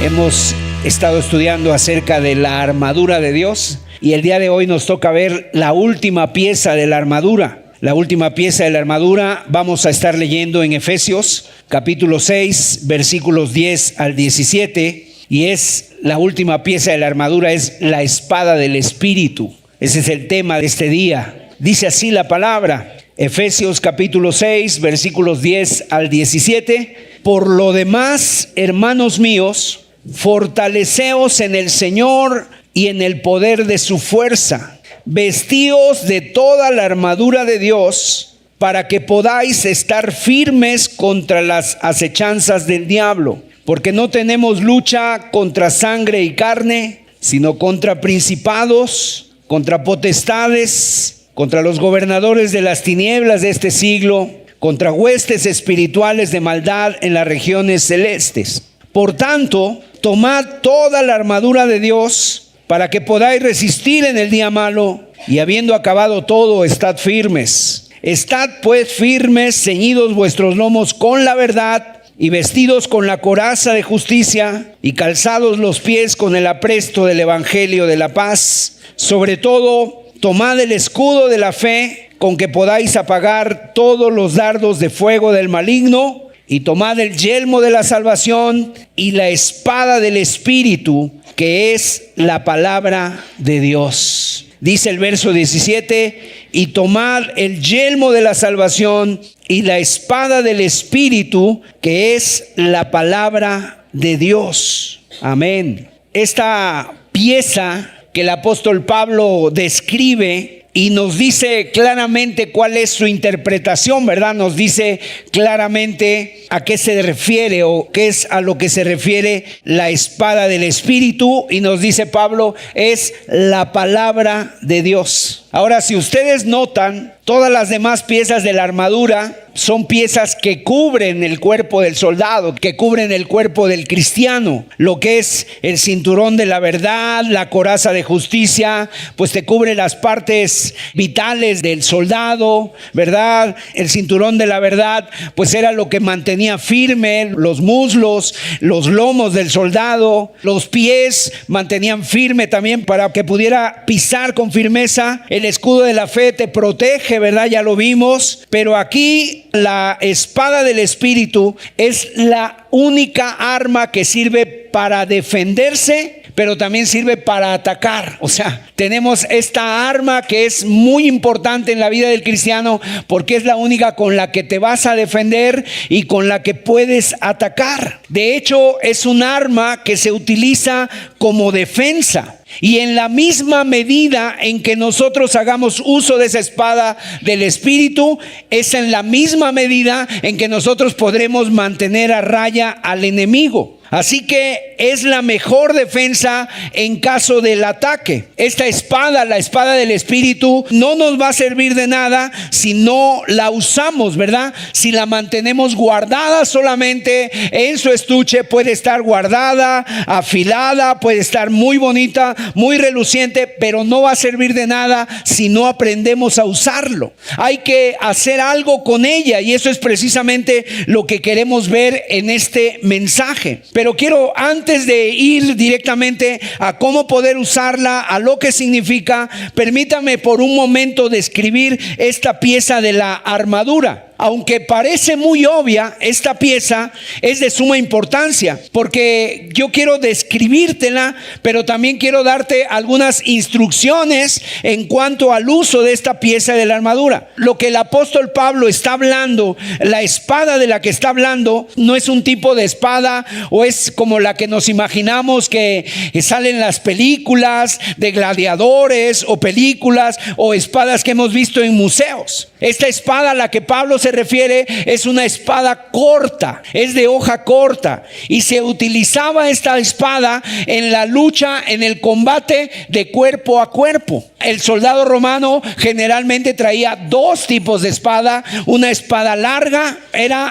Hemos estado estudiando acerca de la armadura de Dios y el día de hoy nos toca ver la última pieza de la armadura. La última pieza de la armadura vamos a estar leyendo en Efesios capítulo 6 versículos 10 al 17 y es la última pieza de la armadura, es la espada del Espíritu. Ese es el tema de este día. Dice así la palabra, Efesios capítulo 6 versículos 10 al 17. Por lo demás, hermanos míos, fortaleceos en el Señor y en el poder de su fuerza. Vestíos de toda la armadura de Dios para que podáis estar firmes contra las acechanzas del diablo. Porque no tenemos lucha contra sangre y carne, sino contra principados, contra potestades, contra los gobernadores de las tinieblas de este siglo, contra huestes espirituales de maldad en las regiones celestes. Por tanto, tomad toda la armadura de Dios para que podáis resistir en el día malo y habiendo acabado todo, estad firmes. Estad pues firmes, ceñidos vuestros lomos con la verdad y vestidos con la coraza de justicia y calzados los pies con el apresto del evangelio de la paz. Sobre todo, tomad el escudo de la fe con que podáis apagar todos los dardos de fuego del maligno. Y tomad el yelmo de la salvación y la espada del Espíritu, que es la palabra de Dios. Dice el verso 17, y tomad el yelmo de la salvación y la espada del Espíritu, que es la palabra de Dios. Amén. Esta pieza que el apóstol Pablo describe y nos dice claramente cuál es su interpretación, ¿verdad? Nos dice claramente a qué se refiere o qué es a lo que se refiere la espada del Espíritu. Y nos dice Pablo, es la palabra de Dios. Ahora, si ustedes notan, todas las demás piezas de la armadura son piezas que cubren el cuerpo del soldado, que cubren el cuerpo del cristiano. Lo que es el cinturón de la verdad, la coraza de justicia, pues te cubre las partes vitales del soldado, ¿verdad? El cinturón de la verdad, pues era lo que mantenía firme los muslos, los lomos del soldado. Los pies mantenían firme también para que pudiera pisar con firmeza. El escudo de la fe te protege, ¿verdad? Ya lo vimos. Pero aquí la espada del Espíritu es la única arma que sirve para defenderse, pero también sirve para atacar. O sea, tenemos esta arma que es muy importante en la vida del cristiano porque es la única con la que te vas a defender y con la que puedes atacar. De hecho, es un arma que se utiliza como defensa. Y en la misma medida en que nosotros hagamos uso de esa espada del Espíritu, es en la misma medida en que nosotros podremos mantener a raya al enemigo. Así que es la mejor defensa en caso del ataque. Esta espada, la espada del Espíritu, no nos va a servir de nada si no la usamos, ¿verdad? Si la mantenemos guardada solamente en su estuche, puede estar guardada, afilada, puede estar muy bonita, muy reluciente, pero no va a servir de nada si no aprendemos a usarlo. Hay que hacer algo con ella y eso es precisamente lo que queremos ver en este mensaje. Pero quiero, antes de ir directamente a cómo poder usarla, a lo que significa, permítame por un momento describir esta pieza de la armadura. Aunque parece muy obvia, esta pieza es de suma importancia porque yo quiero describírtela, pero también quiero darte algunas instrucciones en cuanto al uso de esta pieza de la armadura. Lo que el apóstol Pablo está hablando, la espada de la que está hablando, no es un tipo de espada o es como la que nos imaginamos que salen en las películas de gladiadores o películas o espadas que hemos visto en museos. Esta espada a la que Pablo se refiere es una espada corta, es de hoja corta y se utilizaba esta espada en la lucha, en el combate de cuerpo a cuerpo. El soldado romano generalmente traía dos tipos de espada. Una espada larga,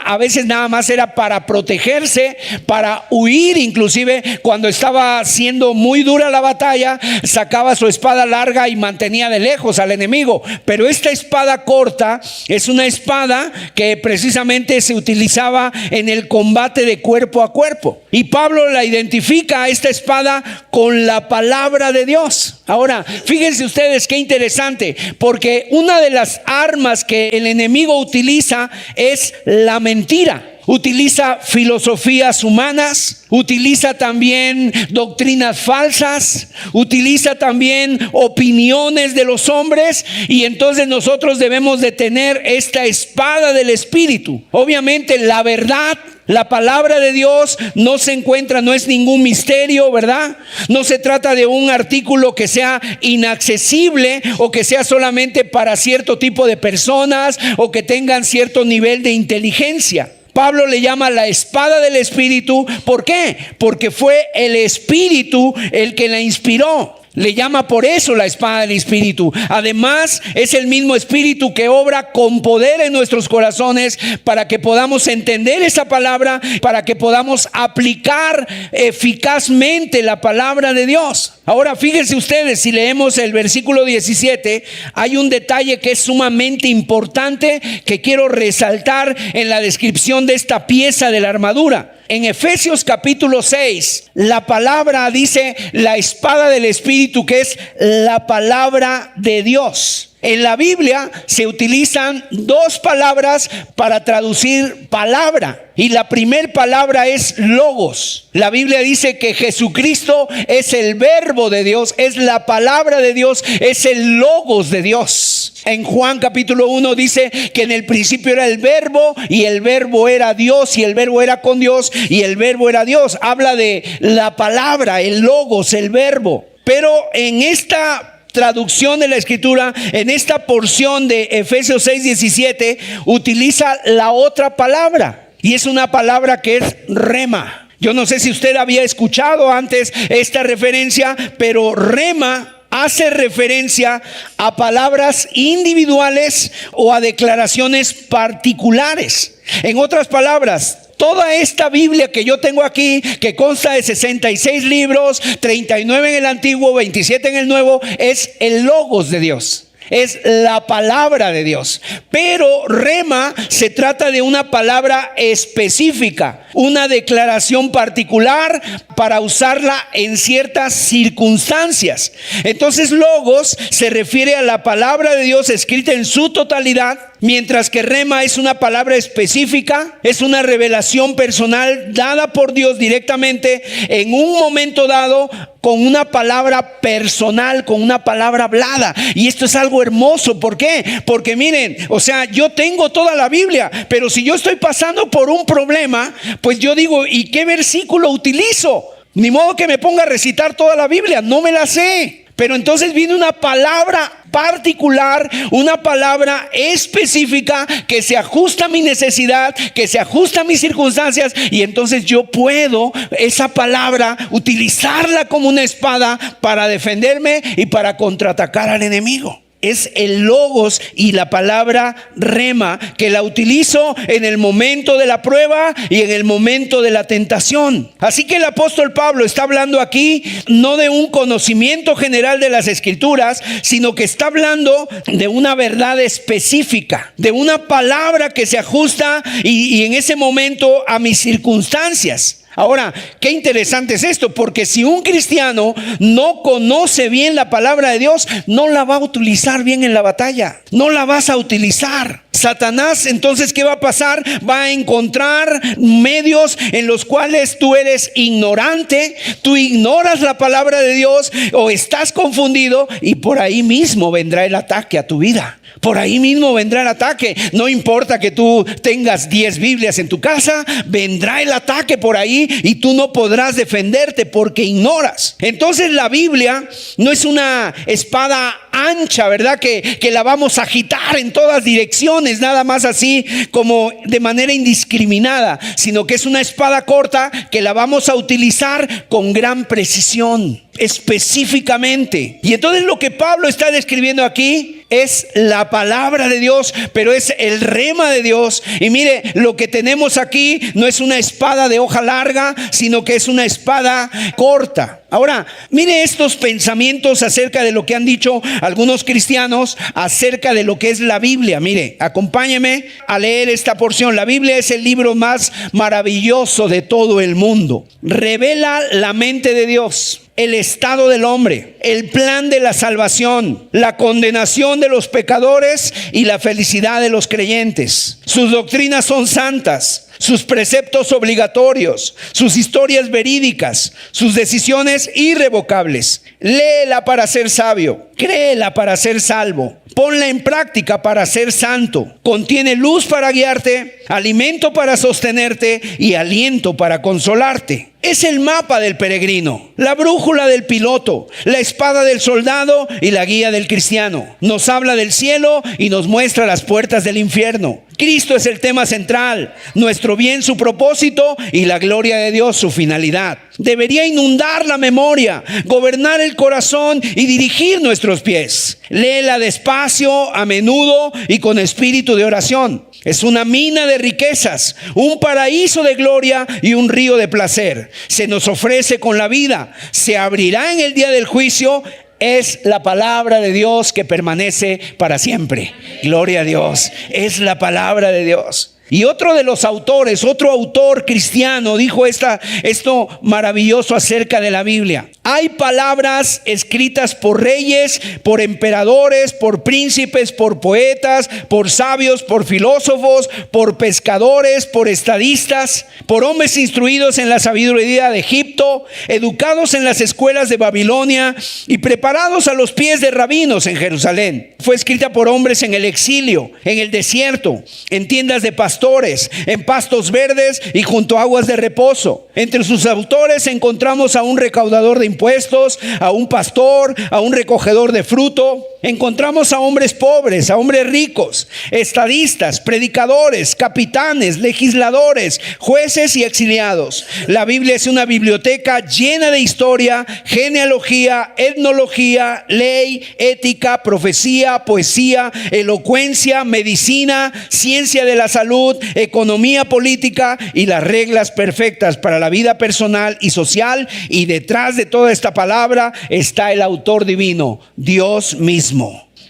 a veces nada más era para protegerse, para huir, inclusive cuando estaba siendo muy dura la batalla, sacaba su espada larga y mantenía de lejos al enemigo. Pero esta espada corta es una espada espada que precisamente se utilizaba en el combate de cuerpo a cuerpo. Y Pablo la identifica a esta espada con la palabra de Dios. Ahora, fíjense ustedes qué interesante, porque una de las armas que el enemigo utiliza es la mentira. Utiliza filosofías humanas, utiliza también doctrinas falsas, utiliza también opiniones de los hombres, y entonces nosotros debemos de tener esta espada del Espíritu. Obviamente la verdad, la palabra de Dios no se encuentra, no es ningún misterio, ¿verdad? No se trata de un artículo que sea inaccesible o que sea solamente para cierto tipo de personas o que tengan cierto nivel de inteligencia. Pablo le llama la espada del Espíritu. ¿Por qué? Porque fue el Espíritu el que la inspiró. Le llama por eso la espada del Espíritu. Además, es el mismo Espíritu que obra con poder en nuestros corazones para que podamos entender esa palabra, para que podamos aplicar eficazmente la palabra de Dios. Ahora, fíjense ustedes, si leemos el versículo 17, hay un detalle que es sumamente importante que quiero resaltar en la descripción de esta pieza de la armadura. En Efesios capítulo 6, la palabra dice la espada del Espíritu, que es la palabra de Dios. En la Biblia se utilizan dos palabras para traducir palabra, y la primera palabra es logos. La Biblia dice que Jesucristo es el verbo de Dios, es la palabra de Dios, es el logos de Dios. En Juan capítulo 1 dice que en el principio era el verbo, y el verbo era Dios, y el verbo era con Dios, y el verbo era Dios. Habla de la palabra, el logos, el verbo. Pero en esta traducción de la escritura, en esta porción de Efesios 6:17, utiliza la otra palabra, y es una palabra que es rema. Yo no sé si usted había escuchado antes esta referencia, pero rema hace referencia a palabras individuales o a declaraciones particulares. En otras palabras, toda esta Biblia que yo tengo aquí, que consta de 66 libros, 39 en el Antiguo, 27 en el Nuevo, es el logos de Dios. Es la palabra de Dios. Pero rema se trata de una palabra específica, una declaración particular para usarla en ciertas circunstancias. Entonces logos se refiere a la palabra de Dios escrita en su totalidad, mientras que rema es una palabra específica, es una revelación personal dada por Dios directamente en un momento dado, con una palabra personal, con una palabra hablada. Y esto es algo hermoso. ¿Por qué? Porque miren, o sea, yo tengo toda la Biblia, pero si yo estoy pasando por un problema, pues yo digo, ¿y qué versículo utilizo? Ni modo que me ponga a recitar toda la Biblia, no me la sé. Pero entonces viene una palabra particular, una palabra específica que se ajusta a mi necesidad, que se ajusta a mis circunstancias, y entonces yo puedo esa palabra utilizarla como una espada para defenderme y para contraatacar al enemigo. Es el logos y la palabra rema que la utilizo en el momento de la prueba y en el momento de la tentación. Así que el apóstol Pablo está hablando aquí no de un conocimiento general de las Escrituras, sino que está hablando de una verdad específica, de una palabra que se ajusta y en ese momento a mis circunstancias. Ahora, qué interesante es esto, porque si un cristiano no conoce bien la palabra de Dios, no la va a utilizar bien en la batalla, no la vas a utilizar. Satanás, entonces, ¿qué va a pasar? Va a encontrar medios en los cuales tú eres ignorante, tú ignoras la palabra de Dios o estás confundido, y por ahí mismo vendrá el ataque a tu vida. Por ahí mismo vendrá el ataque. No importa que tú tengas 10 Biblias en tu casa, vendrá el ataque por ahí y tú no podrás defenderte porque ignoras. Entonces la Biblia no es una espada ancha, ¿verdad? Que la vamos a agitar en todas direcciones, nada más así como de manera indiscriminada, sino que es una espada corta que la vamos a utilizar con gran precisión. específicamente. Y entonces lo que Pablo está describiendo aquí es la palabra de Dios, pero es el rema de Dios. Y mire, lo que tenemos aquí no es una espada de hoja larga, sino que es una espada corta. Ahora, mire estos pensamientos acerca de lo que han dicho algunos cristianos acerca de lo que es la Biblia. Mire, acompáñeme a leer esta porción. La Biblia es el libro más maravilloso de todo el mundo. Revela la mente de Dios, el estado del hombre, el plan de la salvación, la condenación de los pecadores y la felicidad de los creyentes. Sus doctrinas son santas, sus preceptos obligatorios, sus historias verídicas, sus decisiones irrevocables. Léela para ser sabio, créela para ser salvo, ponla en práctica para ser santo. Contiene luz para guiarte, alimento para sostenerte y aliento para consolarte. Es el mapa del peregrino, la brújula del piloto, la espada del soldado y la guía del cristiano. Nos habla del cielo y nos muestra las puertas del infierno. Cristo es el tema central, nuestro bien su propósito y la gloria de Dios su finalidad. Debería inundar la memoria, gobernar el corazón y dirigir nuestros pies. Léela despacio, a menudo y con espíritu de oración. Es una mina de riquezas, un paraíso de gloria y un río de placer. Se nos ofrece con la vida, se abrirá en el día del juicio. Es la palabra de Dios que permanece para siempre. Gloria a Dios. Es la palabra de Dios. Y otro de los autores, otro autor cristiano, dijo esto maravilloso acerca de la Biblia. Hay palabras escritas por reyes, por emperadores, por príncipes, por poetas, por sabios, por filósofos, por pescadores, por estadistas, por hombres instruidos en la sabiduría de Egipto, educados en las escuelas de Babilonia y preparados a los pies de rabinos en Jerusalén. Fue escrita por hombres en el exilio, en el desierto, en tiendas de pastores, en pastos verdes y junto a aguas de reposo. Entre sus autores encontramos a un recaudador de impuestos, a un pastor, a un recogedor de fruto. Encontramos a hombres pobres, a hombres ricos, estadistas, predicadores, capitanes, legisladores, jueces y exiliados. La Biblia es una biblioteca llena de historia, genealogía, etnología, ley, ética, profecía, poesía, elocuencia, medicina, ciencia de la salud, economía política y las reglas perfectas para la vida personal y social. Y detrás de toda esta palabra está el autor divino, Dios mismo.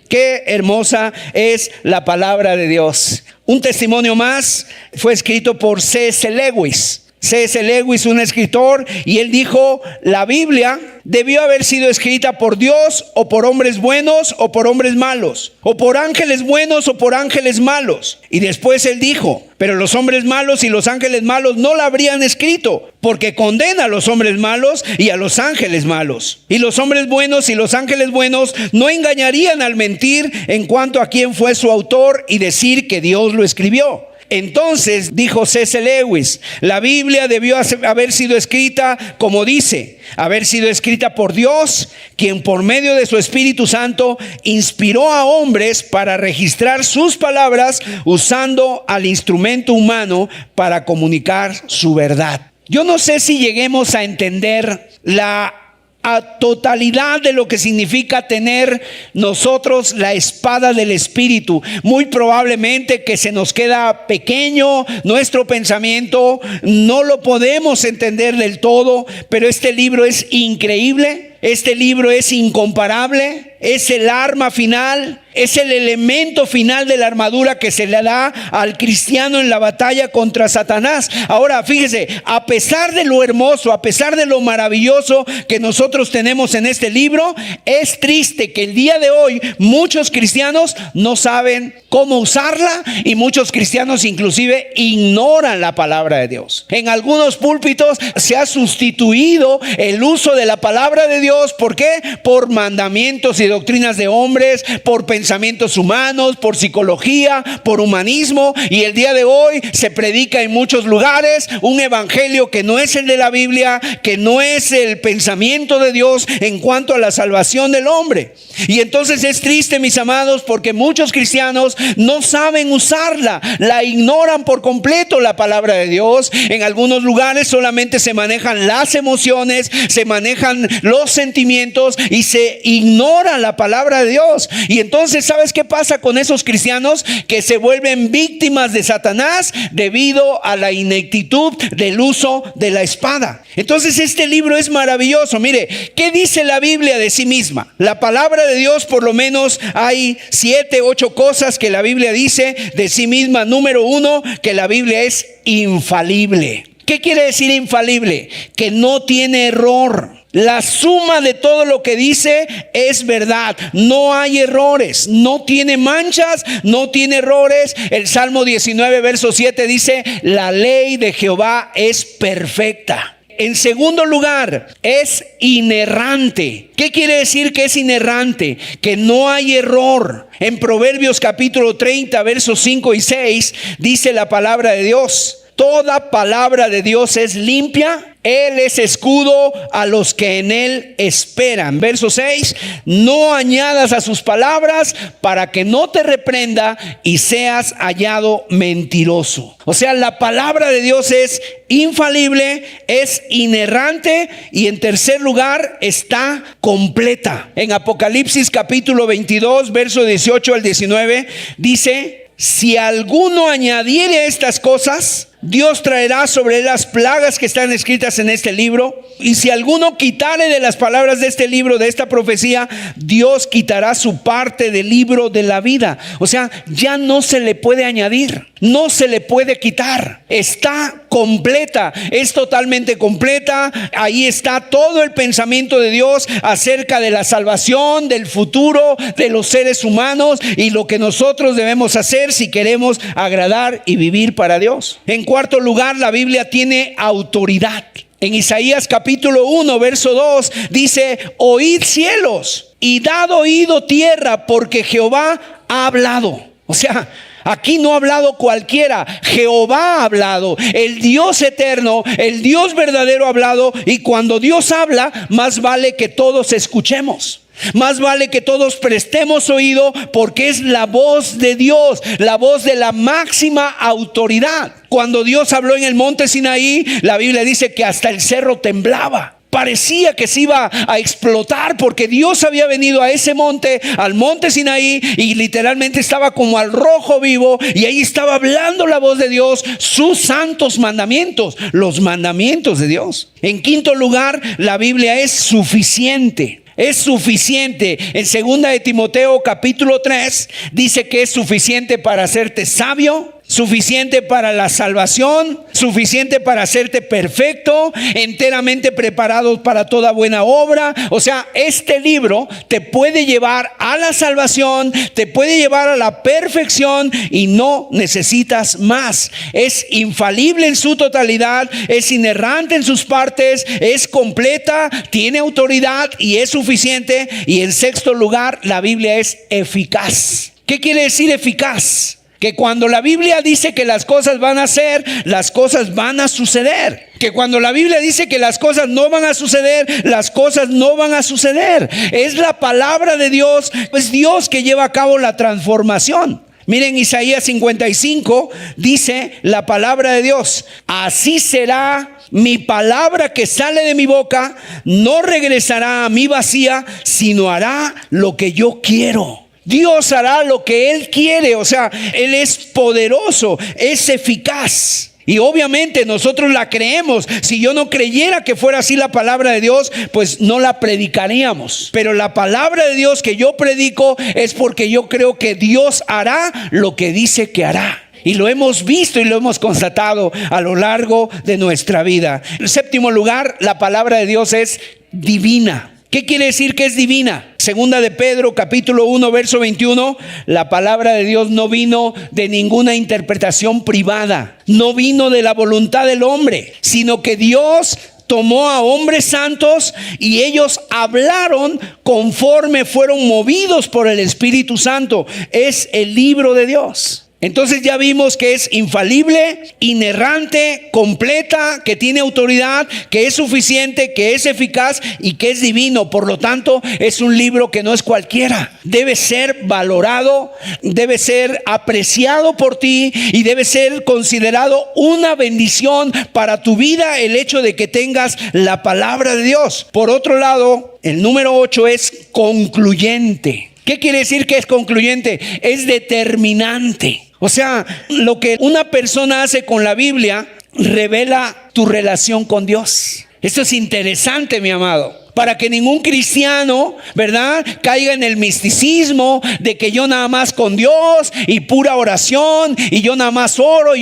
Qué hermosa es la palabra de Dios. Un testimonio más fue escrito por C.S. Lewis. C.S. Lewis, un escritor, y él dijo: la Biblia debió haber sido escrita por Dios, o por hombres buenos o por hombres malos, o por ángeles buenos o por ángeles malos. Y después él dijo: pero los hombres malos y los ángeles malos no la habrían escrito, porque condena a los hombres malos y a los ángeles malos. Y los hombres buenos y los ángeles buenos no engañarían al mentir en cuanto a quién fue su autor y decir que Dios lo escribió. Entonces, dijo C.S. Lewis, la Biblia debió haber sido escrita, como dice, haber sido escrita por Dios, quien por medio de su Espíritu Santo inspiró a hombres para registrar sus palabras, usando al instrumento humano para comunicar su verdad. Yo no sé si lleguemos a entender a totalidad de lo que significa tener nosotros la espada del Espíritu. Muy probablemente que se nos queda pequeño nuestro pensamiento, no lo podemos entender del todo, pero este libro es increíble, este libro es incomparable, es el arma final, es el elemento final de la armadura que se le da al cristiano en la batalla contra Satanás. Ahora, fíjese, a pesar de lo hermoso, a pesar de lo maravilloso que nosotros tenemos en este libro, es triste que el día de hoy muchos cristianos no saben cómo usarla, y muchos cristianos inclusive ignoran la palabra de Dios. En algunos púlpitos se ha sustituido el uso de la palabra de Dios. ¿Por qué? Por mandamientos y doctrinas de hombres, por pensamientos humanos, por psicología, por humanismo. Y el día de hoy se predica en muchos lugares un evangelio que no es el de la Biblia, que no es el pensamiento de Dios en cuanto a la salvación del hombre. Y entonces es triste, mis amados, porque muchos cristianos no saben usarla, la ignoran por completo la palabra de Dios. En algunos lugares solamente se manejan las emociones, se manejan los sentimientos y se ignora la palabra de Dios. Y entonces, ¿sabes qué pasa con esos cristianos? Que se vuelven víctimas de Satanás debido a la ineptitud del uso de la espada. Entonces este libro es maravilloso. Mire, ¿qué dice la Biblia de sí misma? La palabra de Dios, por lo menos hay 7, 8 cosas que la Biblia dice de sí misma. Número 1, que la Biblia es infalible. ¿Qué quiere decir infalible? Que no tiene error. La suma de todo lo que dice es verdad. No hay errores, no tiene manchas, no tiene errores. El Salmo 19, verso 7 dice: la ley de Jehová es perfecta. En segundo lugar, es inerrante. ¿Qué quiere decir que es inerrante? Que no hay error. En Proverbios capítulo 30, versos 5 y 6 dice la palabra de Dios: toda palabra de Dios es limpia. Él es escudo a los que en Él esperan. Verso 6: no añadas a sus palabras para que no te reprenda y seas hallado mentiroso. O sea, la palabra de Dios es infalible, es inerrante y en tercer lugar está completa. En Apocalipsis capítulo 22, verso 18 al 19 dice: si alguno añadiere a estas cosas, Dios traerá sobre él las plagas que están escritas en este libro. Y si alguno quitare de las palabras de este libro, de esta profecía, Dios quitará su parte del libro de la vida. O sea, ya no se le puede añadir, no se le puede quitar. Está completa, es totalmente completa. Ahí está todo el pensamiento de Dios acerca de la salvación, del futuro de los seres humanos y lo que nosotros debemos hacer si queremos agradar y vivir para Dios. En cuarto lugar, la Biblia tiene autoridad. En Isaías capítulo 1, verso 2 dice: oíd cielos y dad oído tierra, porque Jehová ha hablado. O sea, aquí no ha hablado cualquiera, Jehová ha hablado, el Dios eterno, el Dios verdadero ha hablado. Y cuando Dios habla, más vale que todos escuchemos. Más vale que todos prestemos oído, porque es la voz de Dios, la voz de la máxima autoridad. Cuando Dios habló en el monte Sinaí, la Biblia dice que hasta el cerro temblaba. Parecía que se iba a explotar, porque Dios había venido a ese monte, al monte Sinaí, y literalmente estaba como al rojo vivo, y ahí estaba hablando la voz de Dios, sus santos mandamientos, los mandamientos de Dios. En quinto lugar, la Biblia es suficiente. Es suficiente. En 2 de Timoteo capítulo 3 dice que es suficiente para hacerte sabio, suficiente para la salvación, suficiente para hacerte perfecto, enteramente preparado para toda buena obra. O sea, este libro te puede llevar a la salvación, te puede llevar a la perfección y no necesitas más. Es infalible en su totalidad, es inerrante en sus partes, es completa, tiene autoridad y es suficiente. Y en sexto lugar, la Biblia es eficaz. ¿Qué quiere decir eficaz? Que cuando la Biblia dice que las cosas van a ser, las cosas van a suceder. Que cuando la Biblia dice que las cosas no van a suceder, las cosas no van a suceder. Es la palabra de Dios, es Dios que lleva a cabo la transformación. Miren, Isaías 55 dice la palabra de Dios: así será mi palabra que sale de mi boca, no regresará a mí vacía, sino hará lo que yo quiero. Dios hará lo que Él quiere. O sea, Él es poderoso, es eficaz. Y obviamente nosotros la creemos. Si yo no creyera que fuera así la palabra de Dios, pues no la predicaríamos. Pero la palabra de Dios que yo predico es porque yo creo que Dios hará lo que dice que hará. Y lo hemos visto y lo hemos constatado a lo largo de nuestra vida. En séptimo lugar, la palabra de Dios es divina. ¿Qué quiere decir que es divina? Segunda de Pedro capítulo 1 verso 21, la palabra de Dios no vino de ninguna interpretación privada, no vino de la voluntad del hombre, sino que Dios tomó a hombres santos y ellos hablaron conforme fueron movidos por el Espíritu Santo. Es el libro de Dios. Entonces ya vimos que es infalible, inerrante, completa, que tiene autoridad, que es suficiente, que es eficaz y que es divino. Por lo tanto, es un libro que no es cualquiera. Debe ser valorado, debe ser apreciado por ti y debe ser considerado una bendición para tu vida el hecho de que tengas la palabra de Dios. Por otro lado, el número 8 es concluyente. ¿Qué quiere decir que es concluyente? Es determinante. O sea, lo que una persona hace con la Biblia revela tu relación con Dios. Esto es interesante, mi amado. Para que ningún cristiano, ¿verdad?, caiga en el misticismo de que yo nada más con Dios y pura oración y yo nada más oro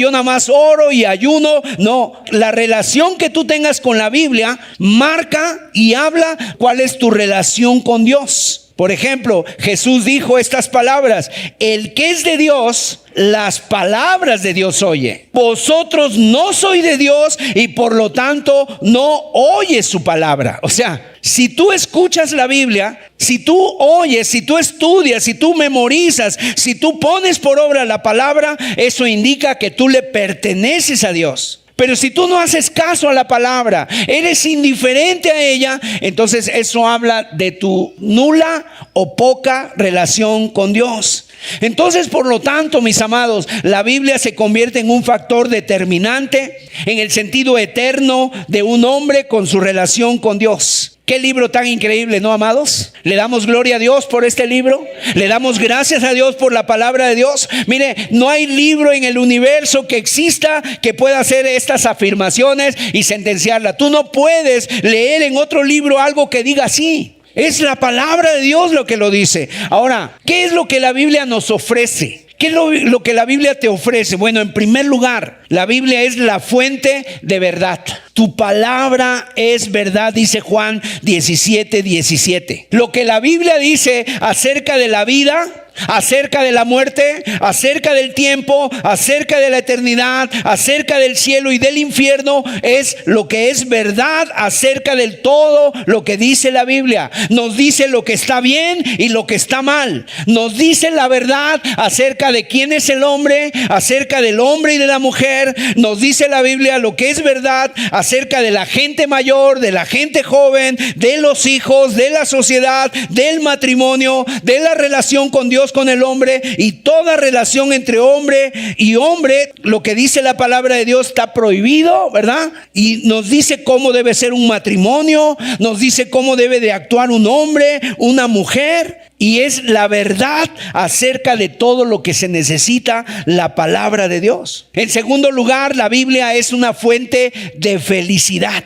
y ayuno. No, la relación que tú tengas con la Biblia marca y habla cuál es tu relación con Dios. Por ejemplo, Jesús dijo estas palabras: el que es de Dios, las palabras de Dios oye. Vosotros no sois de Dios y por lo tanto no oyes su palabra. O sea, si tú escuchas la Biblia, si tú oyes, si tú estudias, si tú memorizas, si tú pones por obra la palabra, eso indica que tú le perteneces a Dios. Pero si tú no haces caso a la palabra, eres indiferente a ella, entonces eso habla de tu nula o poca relación con Dios. Entonces, por lo tanto, mis amados, la Biblia se convierte en un factor determinante en el sentido eterno de un hombre con su relación con Dios. Qué libro tan increíble, ¿no, amados? Le damos gloria a Dios por este libro. Le damos gracias a Dios por la palabra de Dios. Mire, no hay libro en el universo que exista que pueda hacer estas afirmaciones y sentenciarla. Tú no puedes leer en otro libro algo que diga así. Es la palabra de Dios lo que lo dice. Ahora, ¿qué es lo que la Biblia nos ofrece? ¿Qué es lo que la Biblia te ofrece? Bueno, en primer lugar, la Biblia es la fuente de verdad. Tu palabra es verdad, dice Juan 17:17. Lo que la Biblia dice acerca de la vida, acerca de la muerte, acerca del tiempo, acerca de la eternidad, acerca del cielo y del infierno, es lo que es verdad acerca del todo lo que dice la Biblia. Nos dice lo que está bien y lo que está mal. Nos dice la verdad acerca de quién es el hombre, acerca del hombre y de la mujer. Nos dice la Biblia lo que es verdad acerca de la gente mayor, de la gente joven, de los hijos, de la sociedad, del matrimonio, de la relación con Dios, con el hombre, y toda relación entre hombre y hombre. Lo que dice la palabra de Dios está prohibido, ¿verdad? Y nos dice cómo debe ser un matrimonio, nos dice cómo debe de actuar un hombre, una mujer. Y es la verdad acerca de todo lo que se necesita, la palabra de Dios. En segundo lugar, la Biblia es una fuente de felicidad.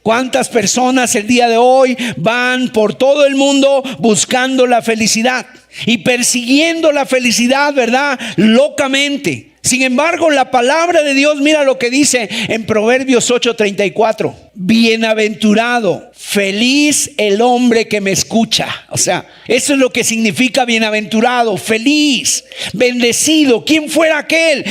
¿Cuántas personas el día de hoy van por todo el mundo buscando la felicidad y persiguiendo la felicidad, ¿verdad?, locamente? Sin embargo, la palabra de Dios, mira lo que dice en Proverbios 8:34. Bienaventurado, feliz el hombre que me escucha. O sea, eso es lo que significa bienaventurado, feliz, bendecido. ¿Quién fuera aquel?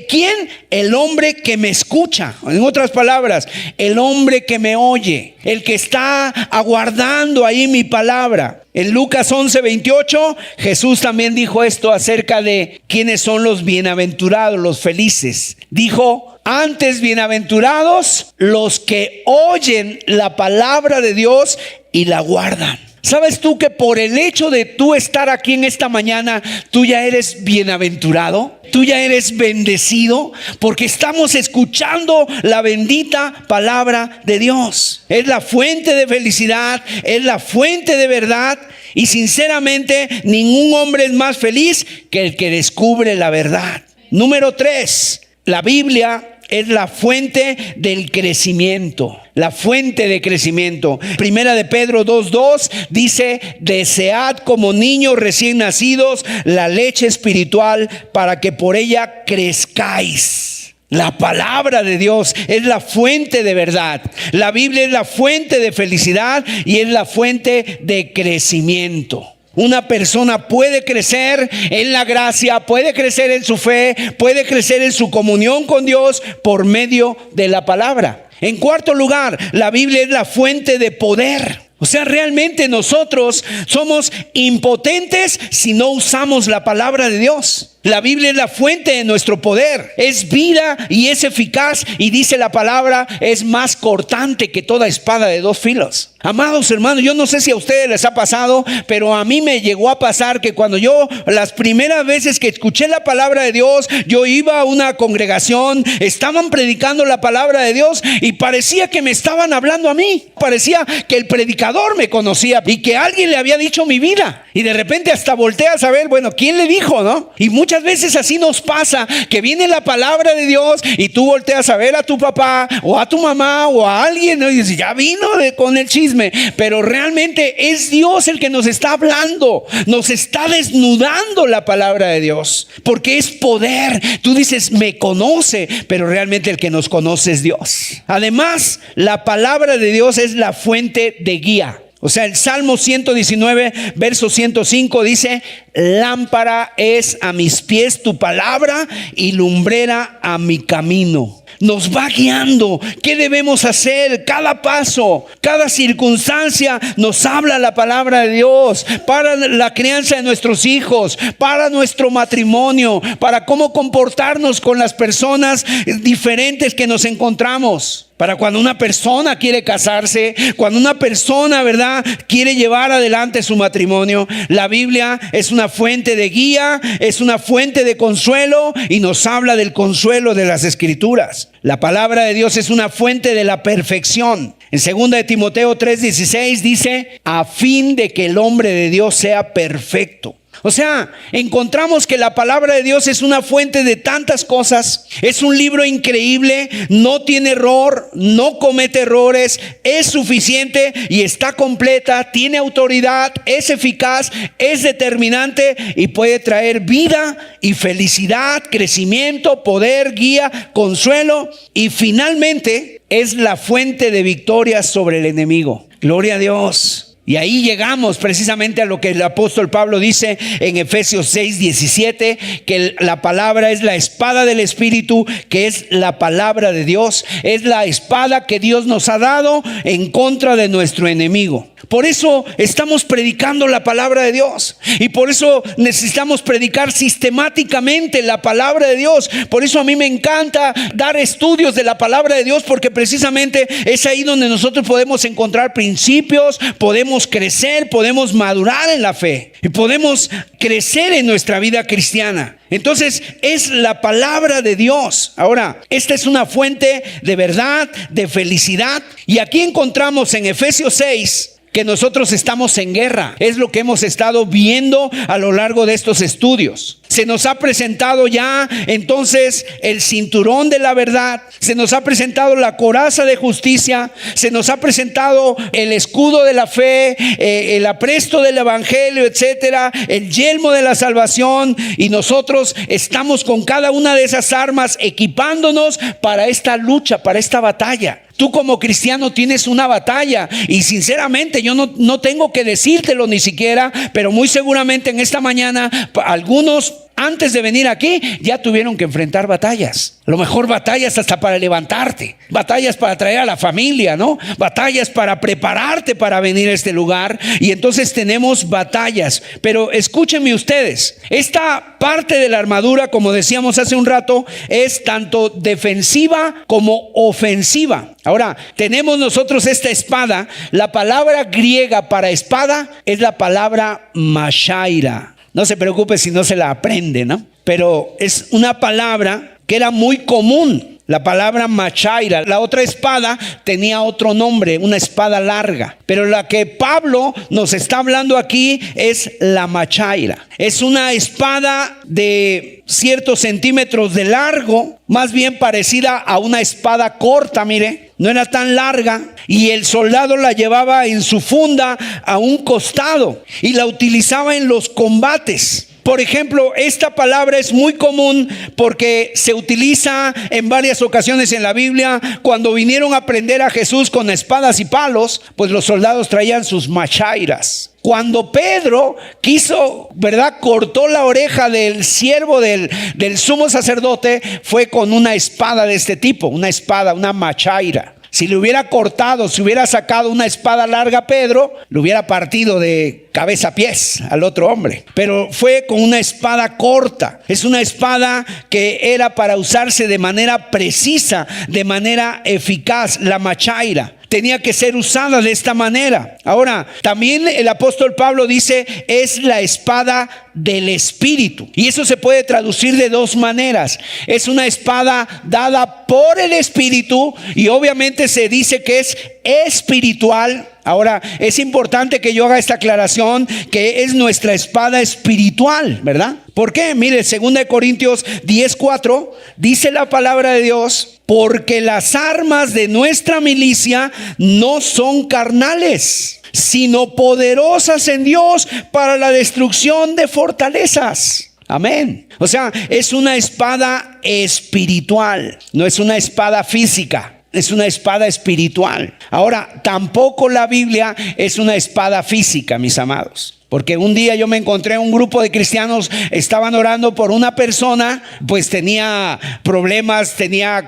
¿Quién? El hombre que me escucha. En otras palabras, el hombre que me oye, el que está aguardando ahí mi palabra. En Lucas 11:28, Jesús también dijo esto acerca de quiénes son los bienaventurados, los felices. Dijo: antes bienaventurados los que oyen la palabra de Dios y la guardan. ¿Sabes tú que por el hecho de tú estar aquí en esta mañana, tú ya eres bienaventurado? Tú ya eres bendecido porque estamos escuchando la bendita palabra de Dios. Es la fuente de felicidad, es la fuente de verdad. Y sinceramente, ningún hombre es más feliz que el que descubre la verdad. Número 3, la Biblia es la fuente del crecimiento. La fuente de crecimiento. Primera de Pedro 2:2 dice: desead como niños recién nacidos la leche espiritual para que por ella crezcáis. La palabra de Dios es la fuente de verdad. La Biblia es la fuente de felicidad y es la fuente de crecimiento. Una persona puede crecer en la gracia, puede crecer en su fe, puede crecer en su comunión con Dios por medio de la palabra. En cuarto lugar, la Biblia es la fuente de poder. O sea, realmente nosotros somos impotentes si no usamos la palabra de Dios. La Biblia es la fuente de nuestro poder. Es vida y es eficaz, y dice la palabra, es más cortante que toda espada de dos filos. Amados hermanos, yo no sé si a ustedes les ha pasado, pero a mí me llegó a pasar que cuando yo, las primeras veces que escuché la palabra de Dios, yo iba a una congregación, estaban predicando la palabra de Dios y parecía que me estaban hablando a mí. Parecía que el predicador me conocía y que alguien le había dicho mi vida. Y de repente hasta volteas a ver, bueno, ¿quién le dijo, no? Y muchas veces así nos pasa, que viene la palabra de Dios y tú volteas a ver a tu papá o a tu mamá o a alguien, ¿no? Y dices, ya vino con el chisme. Pero realmente es Dios el que nos está hablando, nos está desnudando la palabra de Dios, porque es poder. Tú dices, me conoce, pero realmente el que nos conoce es Dios. Además, la palabra de Dios es la fuente de guía. O sea, el Salmo 119, verso 105 dice, lámpara es a mis pies tu palabra y lumbrera a mi camino. Nos va guiando. ¿Qué debemos hacer? Cada paso, cada circunstancia nos habla la palabra de Dios para la crianza de nuestros hijos, para nuestro matrimonio, para cómo comportarnos con las personas diferentes que nos encontramos. Para cuando una persona quiere casarse, cuando una persona, ¿verdad?, quiere llevar adelante su matrimonio. La Biblia es una fuente de guía, es una fuente de consuelo y nos habla del consuelo de las Escrituras. La palabra de Dios es una fuente de la perfección. En 2 de Timoteo 3:16 dice, a fin de que el hombre de Dios sea perfecto. O sea, encontramos que la palabra de Dios es una fuente de tantas cosas. Es un libro increíble, no tiene error, no comete errores, es suficiente y está completa, tiene autoridad, es eficaz, es determinante y puede traer vida y felicidad, crecimiento, poder, guía, consuelo, y finalmente es la fuente de victoria sobre el enemigo. Gloria a Dios. Y ahí llegamos precisamente a lo que el apóstol Pablo dice en Efesios 6:17, que la palabra es la espada del Espíritu, que es la palabra de Dios, es la espada que Dios nos ha dado en contra de nuestro enemigo. Por eso estamos predicando la palabra de Dios, y por eso necesitamos predicar sistemáticamente la palabra de Dios. Por eso a mí me encanta dar estudios de la palabra de Dios, porque precisamente es ahí donde nosotros podemos encontrar principios, podemos crecer, podemos madurar en la fe y podemos crecer en nuestra vida cristiana. Entonces es la palabra de Dios. Ahora, esta es una fuente de verdad, de felicidad, y aquí encontramos en Efesios 6 que nosotros estamos en guerra. Es lo que hemos estado viendo a lo largo de estos estudios. Se nos ha presentado ya entonces el cinturón de la verdad, se nos ha presentado la coraza de justicia, se nos ha presentado el escudo de la fe, el apresto del evangelio, etcétera, el yelmo de la salvación, y nosotros estamos con cada una de esas armas equipándonos para esta lucha, para esta batalla. Tú como cristiano tienes una batalla, y sinceramente yo no tengo que decírtelo ni siquiera, pero muy seguramente en esta mañana algunos antes de venir aquí ya tuvieron que enfrentar batallas. A lo mejor batallas hasta para levantarte, batallas para traer a la familia, ¿no? Batallas para prepararte para venir a este lugar. Y entonces tenemos batallas. Pero escúchenme ustedes, esta parte de la armadura, como decíamos hace un rato, es tanto defensiva como ofensiva. Ahora, tenemos nosotros esta espada. La palabra griega para espada es la palabra mashaira. No se preocupe si no se la aprende, ¿no? Pero es una palabra que era muy común. La palabra machaira. La otra espada tenía otro nombre, una espada larga. Pero la que Pablo nos está hablando aquí es la machaira. Es una espada de ciertos centímetros de largo, más bien parecida a una espada corta, mire. No era tan larga, y el soldado la llevaba en su funda a un costado y la utilizaba en los combates. Por ejemplo, esta palabra es muy común porque se utiliza en varias ocasiones en la Biblia. Cuando vinieron a prender a Jesús con espadas y palos, pues los soldados traían sus machairas. Cuando Pedro quiso, ¿verdad?, cortó la oreja del siervo del sumo sacerdote, fue con una espada de este tipo, una espada, una machaira. Si le hubiera cortado, si hubiera sacado una espada larga a Pedro, le hubiera partido de cabeza a pies al otro hombre. Pero fue con una espada corta. Es una espada que era para usarse de manera precisa, de manera eficaz, la machaira. Tenía que ser usada de esta manera. Ahora, también el apóstol Pablo dice, es la espada del Espíritu. Y eso se puede traducir de dos maneras. Es una espada dada por el Espíritu y obviamente se dice que es espiritual. Ahora, es importante que yo haga esta aclaración, que es nuestra espada espiritual, ¿verdad? ¿Por qué? Mire, 2 Corintios 10:4 dice la palabra de Dios, porque las armas de nuestra milicia no son carnales, sino poderosas en Dios para la destrucción de fortalezas. Amén. O sea, es una espada espiritual, no es una espada física. Es una espada espiritual. Ahora, tampoco la Biblia es una espada física, mis amados. Porque un día yo me encontré un grupo de cristianos, estaban orando por una persona, pues tenía problemas,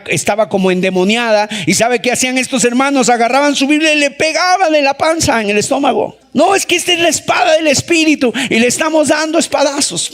estaba como endemoniada. ¿Y sabe qué hacían estos hermanos? Agarraban su Biblia y le pegaban en la panza, en el estómago. No, es que esta es la espada del Espíritu y le estamos dando espadazos.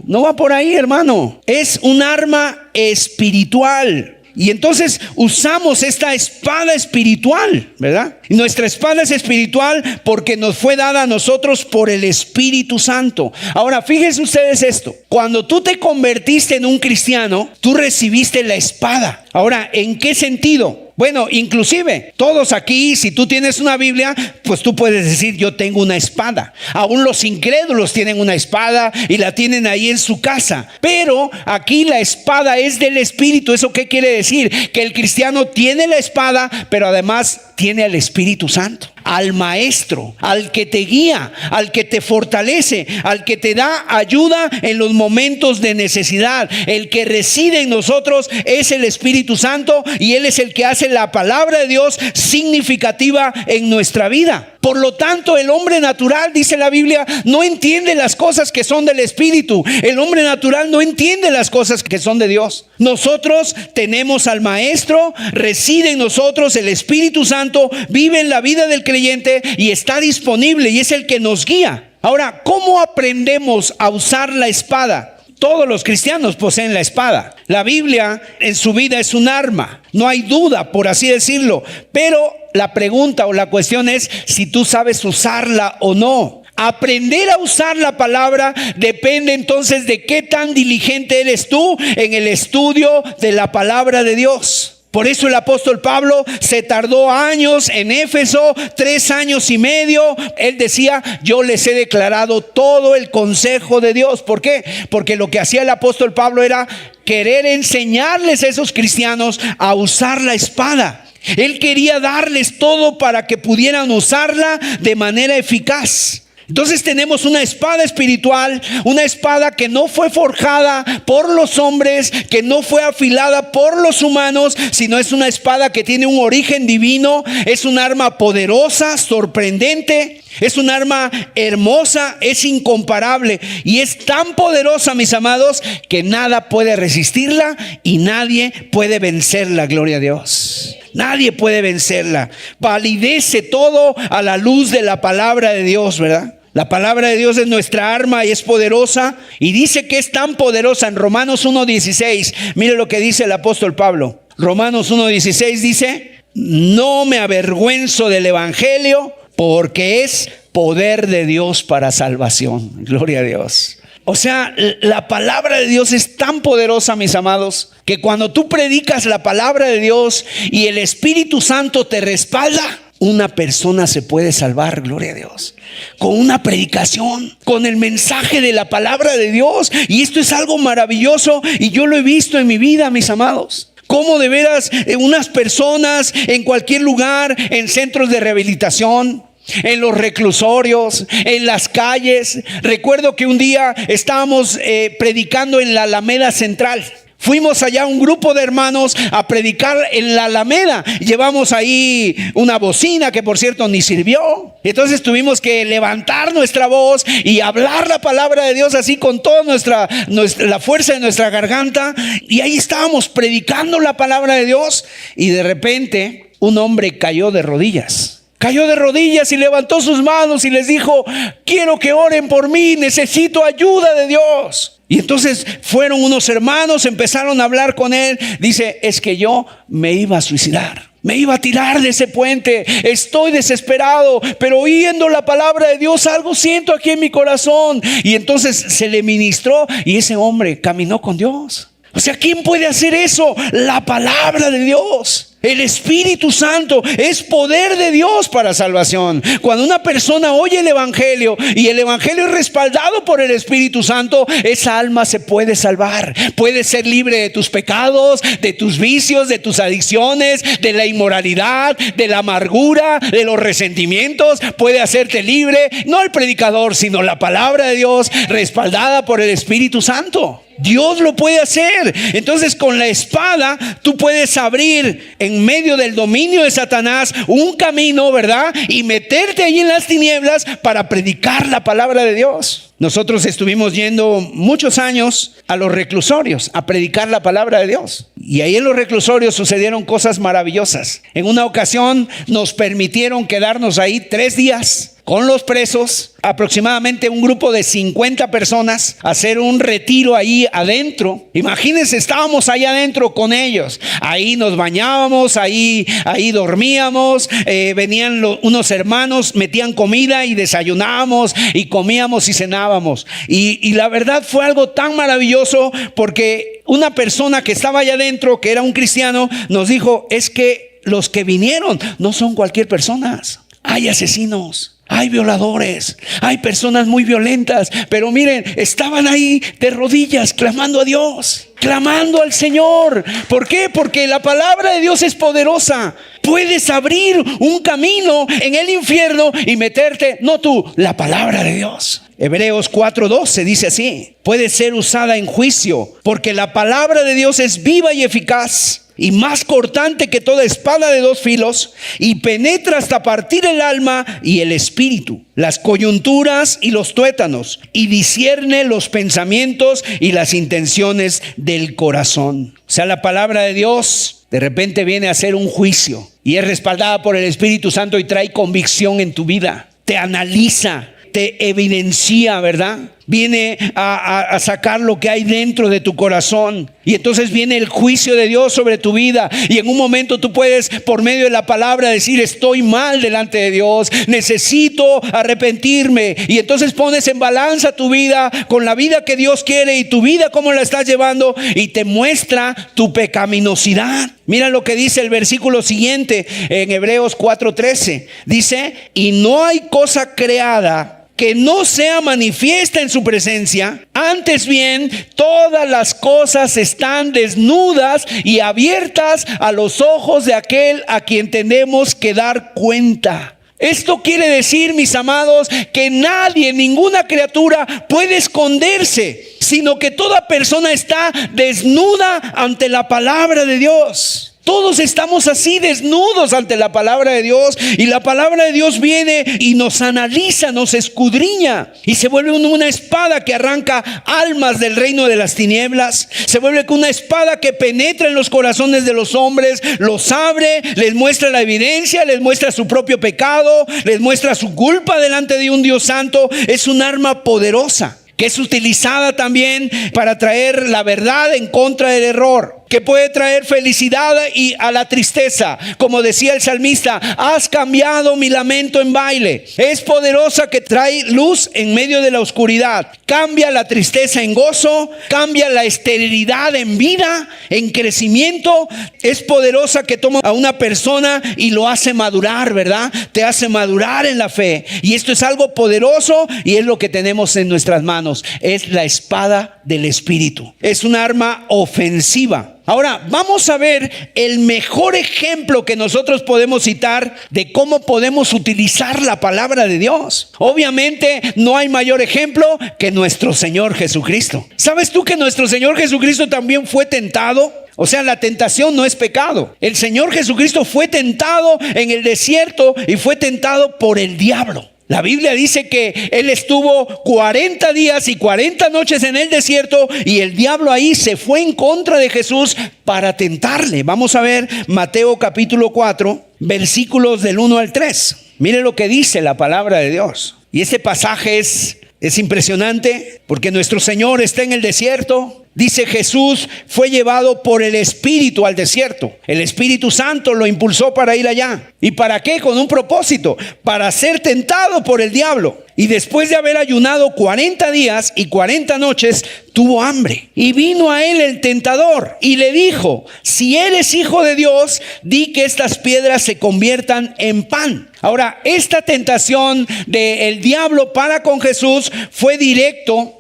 No va por ahí, hermano. Es un arma espiritual. Y entonces usamos esta espada espiritual, ¿verdad? Y nuestra espada es espiritual porque nos fue dada a nosotros por el Espíritu Santo. Ahora, fíjense ustedes esto. Cuando tú te convertiste en un cristiano, tú recibiste la espada. Ahora, ¿en qué sentido? Bueno, inclusive todos aquí, si tú tienes una Biblia, pues tú puedes decir, yo tengo una espada. Aún los incrédulos tienen una espada y la tienen ahí en su casa. Pero aquí la espada es del Espíritu. ¿Eso qué quiere decir? Que el cristiano tiene la espada, pero además tiene al Espíritu Santo, al Maestro, al que te guía, al que te fortalece, al que te da ayuda en los momentos de necesidad. El que reside en nosotros es el Espíritu Santo y Él es el que hace la palabra de Dios significativa en nuestra vida. Por lo tanto, el hombre natural, dice la Biblia, no entiende las cosas que son del Espíritu. El hombre natural no entiende las cosas que son de Dios. Nosotros tenemos al Maestro, reside en nosotros el Espíritu Santo, vive en la vida del creyente y está disponible y es el que nos guía. Ahora, ¿cómo aprendemos a usar la espada? Todos los cristianos poseen la espada. La Biblia en su vida es un arma, no hay duda, por así decirlo. Pero la pregunta o la cuestión es si tú sabes usarla o no. Aprender a usar la palabra depende entonces de qué tan diligente eres tú en el estudio de la palabra de Dios. Por eso el apóstol Pablo se tardó años en Éfeso, 3 años y medio. Él decía, yo les he declarado todo el consejo de Dios. ¿Por qué? Porque lo que hacía el apóstol Pablo era querer enseñarles a esos cristianos a usar la espada. Él quería darles todo para que pudieran usarla de manera eficaz. Entonces tenemos una espada espiritual, una espada que no fue forjada por los hombres, que no fue afilada por los humanos, sino es una espada que tiene un origen divino, es un arma poderosa, sorprendente, es un arma hermosa, es incomparable y es tan poderosa, mis amados, que nada puede resistirla y nadie puede vencerla, gloria a Dios. Nadie puede vencerla. Validece todo a la luz de la palabra de Dios, ¿verdad? La palabra de Dios es nuestra arma y es poderosa. Y dice que es tan poderosa en Romanos 1:16. Mire lo que dice el apóstol Pablo. Romanos 1:16 dice, no me avergüenzo del evangelio porque es poder de Dios para salvación. Gloria a Dios. O sea, la palabra de Dios es tan poderosa, mis amados, que cuando tú predicas la palabra de Dios y el Espíritu Santo te respalda, una persona se puede salvar, gloria a Dios, con una predicación, con el mensaje de la palabra de Dios. Y esto es algo maravilloso y yo lo he visto en mi vida, mis amados. Cómo de veras unas personas en cualquier lugar, en centros de rehabilitación, en los reclusorios, en las calles. Recuerdo que un día estábamos predicando en la Alameda Central. Fuimos allá un grupo de hermanos a predicar en la Alameda. Llevamos ahí una bocina que por cierto ni sirvió. Entonces tuvimos que levantar nuestra voz y hablar la palabra de Dios así con toda la fuerza de nuestra garganta. Y ahí estábamos predicando la palabra de Dios. Y de repente un hombre cayó de rodillas. Cayó de rodillas y levantó sus manos y les dijo: quiero que oren por mí, necesito ayuda de Dios. Y entonces fueron unos hermanos, empezaron a hablar con él. Dice: es que yo me iba a suicidar, me iba a tirar de ese puente, estoy desesperado, pero oyendo la palabra de Dios algo siento aquí en mi corazón. Y entonces se le ministró y ese hombre caminó con Dios. O sea, ¿quién puede hacer eso? La palabra de Dios. El Espíritu Santo es poder de Dios para salvación. Cuando una persona oye el Evangelio y el Evangelio es respaldado por el Espíritu Santo, esa alma se puede salvar. Puede ser libre de tus pecados, de tus vicios, de tus adicciones, de la inmoralidad, de la amargura, de los resentimientos. Puede hacerte libre, no el predicador, sino la palabra de Dios respaldada por el Espíritu Santo. Dios lo puede hacer. Entonces, con la espada tú puedes abrir en medio del dominio de Satanás un camino, ¿verdad? Y meterte ahí en las tinieblas para predicar la palabra de Dios. Nosotros estuvimos yendo muchos años a los reclusorios a predicar la palabra de Dios. Y ahí en los reclusorios sucedieron cosas maravillosas. En una ocasión nos permitieron quedarnos ahí 3 días con los presos, aproximadamente un grupo de 50 personas, hacer un retiro ahí adentro. Imagínense, estábamos ahí adentro con ellos. Ahí nos bañábamos, ahí dormíamos. Venían unos hermanos, metían comida y desayunábamos y comíamos y cenábamos. Y la verdad fue algo tan maravilloso, porque una persona que estaba allá adentro, que era un cristiano, nos dijo: es que los que vinieron no son cualquier personas. Hay asesinos, hay violadores, hay personas muy violentas, pero miren, estaban ahí de rodillas clamando a Dios, clamando al Señor. ¿Por qué? Porque la palabra de Dios es poderosa. Puedes abrir un camino en el infierno y meterte, no tú, la palabra de Dios. Hebreos 4:12 dice así: puede ser usada en juicio, porque la palabra de Dios es viva y eficaz, y más cortante que toda espada de 2 filos, y penetra hasta partir el alma y el espíritu, las coyunturas y los tuétanos, y discierne los pensamientos y las intenciones del corazón. O sea, la palabra de Dios de repente viene a hacer un juicio y es respaldada por el Espíritu Santo y trae convicción en tu vida, te analiza, te evidencia, ¿verdad? Viene a sacar lo que hay dentro de tu corazón. Y entonces viene el juicio de Dios sobre tu vida. Y en un momento tú puedes, por medio de la palabra, decir: estoy mal delante de Dios, necesito arrepentirme. Y entonces pones en balanza tu vida con la vida que Dios quiere y tu vida cómo la estás llevando, y te muestra tu pecaminosidad. Mira lo que dice el versículo siguiente en Hebreos 4:13. Dice: y no hay cosa creada que no sea manifiesta en su presencia, antes bien todas las cosas están desnudas y abiertas a los ojos de aquel a quien tenemos que dar cuenta. Esto quiere decir, mis amados, que nadie, ninguna criatura puede esconderse, sino que toda persona está desnuda ante la palabra de Dios. Todos estamos así, desnudos ante la palabra de Dios, y la palabra de Dios viene y nos analiza, nos escudriña, y se vuelve una espada que arranca almas del reino de las tinieblas. Se vuelve una espada que penetra en los corazones de los hombres, los abre, les muestra la evidencia, les muestra su propio pecado, les muestra su culpa delante de un Dios santo. Es un arma poderosa que es utilizada también para traer la verdad en contra del error, que puede traer felicidad y a la tristeza. Como decía el salmista: has cambiado mi lamento en baile. Es poderosa, que trae luz en medio de la oscuridad, cambia la tristeza en gozo, cambia la esterilidad en vida, en crecimiento. Es poderosa, que toma a una persona y lo hace madurar, ¿verdad? Te hace madurar en la fe. Y esto es algo poderoso, y es lo que tenemos en nuestras manos. Es la espada del Espíritu. Es un arma ofensiva. Ahora vamos a ver el mejor ejemplo que nosotros podemos citar de cómo podemos utilizar la palabra de Dios. Obviamente no hay mayor ejemplo que nuestro Señor Jesucristo. ¿Sabes tú que nuestro Señor Jesucristo también fue tentado? O sea, la tentación no es pecado. El Señor Jesucristo fue tentado en el desierto y fue tentado por el diablo. La Biblia dice que Él estuvo 40 días y 40 noches en el desierto, y el diablo ahí se fue en contra de Jesús para tentarle. Vamos a ver Mateo capítulo 4, versículos del 1 al 3. Mire lo que dice la palabra de Dios. Y este pasaje es impresionante porque nuestro Señor está en el desierto. Dice: Jesús fue llevado por el Espíritu al desierto. El Espíritu Santo lo impulsó para ir allá. ¿Y para qué? Con un propósito: para ser tentado por el diablo. Y después de haber ayunado 40 días y 40 noches, tuvo hambre. Y vino a él el tentador y le dijo: si eres hijo de Dios, di que estas piedras se conviertan en pan. Ahora, esta tentación del diablo para con Jesús fue directo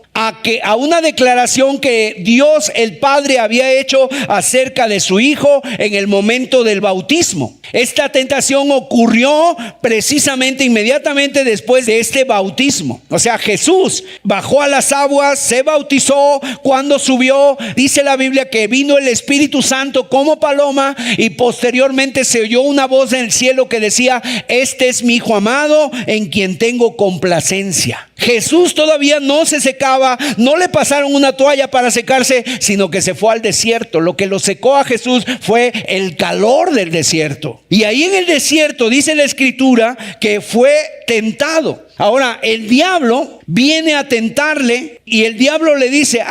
a una declaración que Dios el Padre había hecho acerca de su Hijo en el momento del bautismo. Esta tentación ocurrió precisamente inmediatamente después de este bautismo. O sea, Jesús bajó a las aguas, se bautizó. Cuando subió, dice la Biblia que vino el Espíritu Santo como paloma, y posteriormente se oyó una voz del cielo que decía: este es mi Hijo amado, en quien tengo complacencia. Jesús todavía no se secaba, no le pasaron una toalla para secarse, sino que se fue al desierto. Lo que lo secó a Jesús fue el calor del desierto. Y ahí en el desierto dice la Escritura que fue tentado. Ahora, el diablo viene a tentarle y el diablo le dice: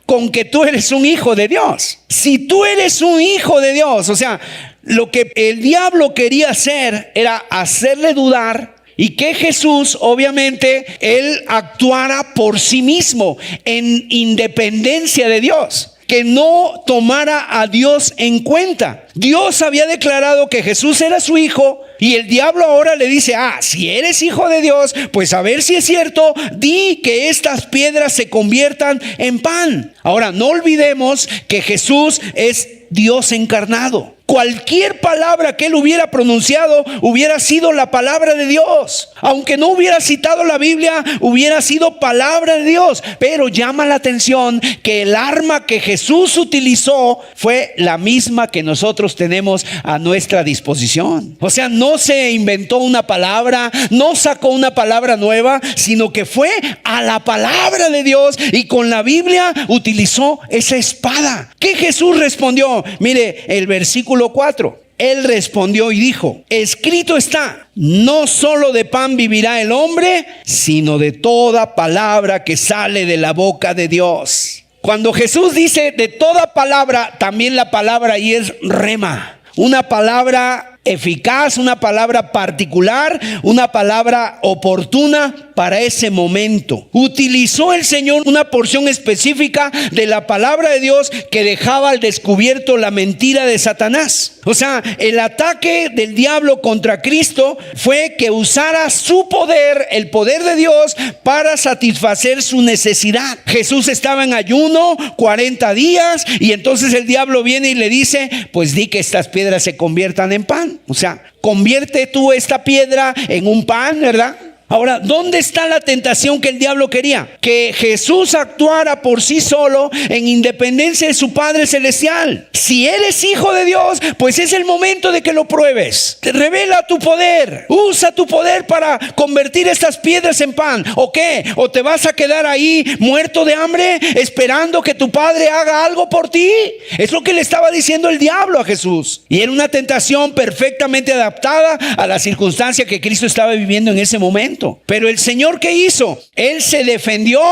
con que tú eres un hijo de Dios. Si tú eres un hijo de Dios, o sea, lo que el diablo quería hacer era hacerle dudar. Y que Jesús, obviamente, él actuara por sí mismo en independencia de Dios, que no tomara a Dios en cuenta. Dios había declarado que Jesús era su hijo, y el diablo ahora le dice: si eres hijo de Dios, pues a ver si es cierto, di que estas piedras se conviertan en pan. Ahora, no olvidemos que Jesús es Dios encarnado. Cualquier palabra que él hubiera pronunciado hubiera sido la palabra de Dios. Aunque no hubiera citado la Biblia, hubiera sido palabra de Dios. Pero llama la atención que el arma que Jesús utilizó fue la misma que nosotros tenemos a nuestra disposición. O sea, no se inventó una palabra, no sacó una palabra nueva, sino que fue a la palabra de Dios, y con la Biblia utilizó esa espada. ¿Qué Jesús respondió? Mire el versículo 4. Él respondió y dijo: escrito está, no solo de pan vivirá el hombre, sino de toda palabra que sale de la boca de Dios. Cuando Jesús dice de toda palabra, también la palabra ahí es rema, una palabra eficaz, una palabra particular, una palabra oportuna para ese momento. Utilizó el Señor una porción específica de la palabra de Dios que dejaba al descubierto la mentira de Satanás. O sea, el ataque del diablo contra Cristo fue que usara su poder, el poder de Dios, para satisfacer su necesidad. Jesús estaba en ayuno 40 días y entonces el diablo viene y le dice: pues di que estas piedras se conviertan en pan. O sea, convierte tú esta piedra en un pan, ¿verdad? Ahora, ¿dónde está la tentación que el diablo quería? Que Jesús actuara por sí solo en independencia de su Padre Celestial. Si eres hijo de Dios, pues es el momento de que lo pruebes. Revela tu poder. Usa tu poder para convertir estas piedras en pan. ¿O qué? ¿O te vas a quedar ahí muerto de hambre esperando que tu Padre haga algo por ti? Es lo que le estaba diciendo el diablo a Jesús. Y era una tentación perfectamente adaptada a la circunstancia que Cristo estaba viviendo en ese momento. Pero el Señor, ¿qué hizo? Él se defendió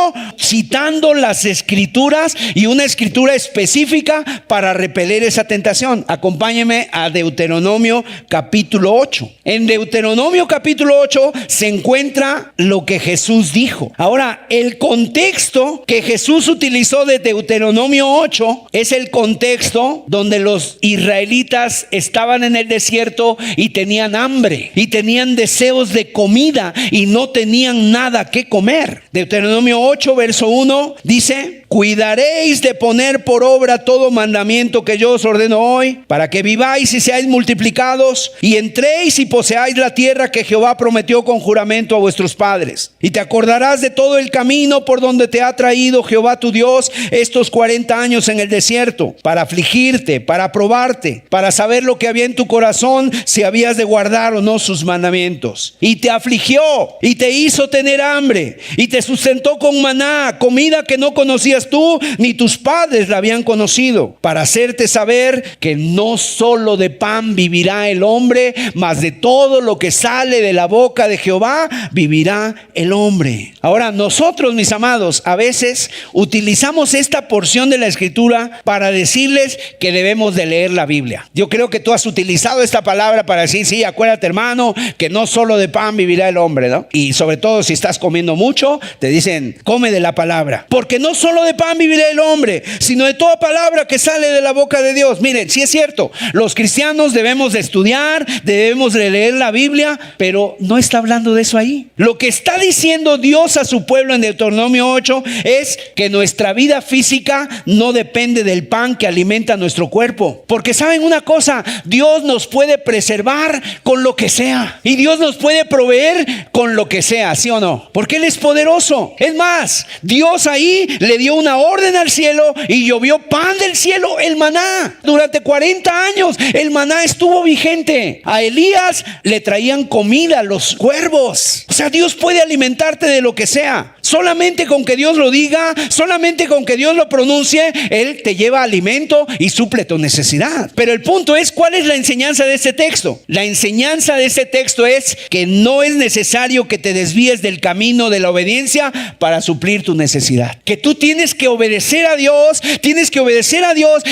citando las Escrituras, y una escritura específica para repeler esa tentación. Acompáñeme a Deuteronomio capítulo 8. En Deuteronomio capítulo 8 se encuentra lo que Jesús dijo. Ahora, el contexto que Jesús utilizó de Deuteronomio 8 es el contexto donde los israelitas estaban en el desierto y tenían hambre y tenían deseos de comida y no tenían nada que comer. Deuteronomio 8 verso 1 dice: cuidaréis de poner por obra todo mandamiento que yo os ordeno hoy, para que viváis y seáis multiplicados, y entréis y poseáis la tierra que Jehová prometió con juramento a vuestros padres. Y te acordarás de todo el camino por donde te ha traído Jehová tu Dios estos 40 años en el desierto, para afligirte, para probarte, para saber lo que había en tu corazón, si habías de guardar o no sus mandamientos. Y te afligió tentó y te hizo tener hambre y te sustentó con maná, comida que no conocías tú ni tus padres la habían conocido, para hacerte saber que no solo de pan vivirá el hombre, mas de todo lo que sale de la boca de Jehová vivirá el hombre. Ahora, nosotros, mis amados, a veces utilizamos esta porción de la Escritura para decirles que debemos de leer la Biblia. Yo creo que tú has utilizado esta palabra para decir, sí, acuérdate, hermano, que no solo de pan vivirá el hombre, ¿no? Y sobre todo si estás comiendo mucho, te dicen, come de la palabra, porque no solo de pan vivirá el hombre, sino de toda palabra que sale de la boca de Dios. Miren, sí es cierto, los cristianos debemos de estudiar, debemos de leer la Biblia, pero no está hablando de eso ahí. Lo que está diciendo Dios a su pueblo en Deuteronomio 8 es que nuestra vida física no depende del pan que alimenta nuestro cuerpo, porque saben una cosa, Dios nos puede preservar con lo que sea, y Dios nos puede proveer con lo que sea, ¿sí o no? Porque Él es poderoso. Es más, Dios ahí le dio una orden al cielo y llovió pan del cielo, el maná. Durante 40 años el maná estuvo vigente. A Elías le traían comida los cuervos. O sea, Dios puede alimentarte de lo que sea. Solamente con que Dios lo diga, solamente con que Dios lo pronuncie, Él te lleva alimento y suple tu necesidad. Pero el punto es, ¿cuál es la enseñanza de este texto? La enseñanza de este texto es que no es necesario que te desvíes del camino de la obediencia para suplir tu necesidad. Que tú tienes que obedecer a Dios,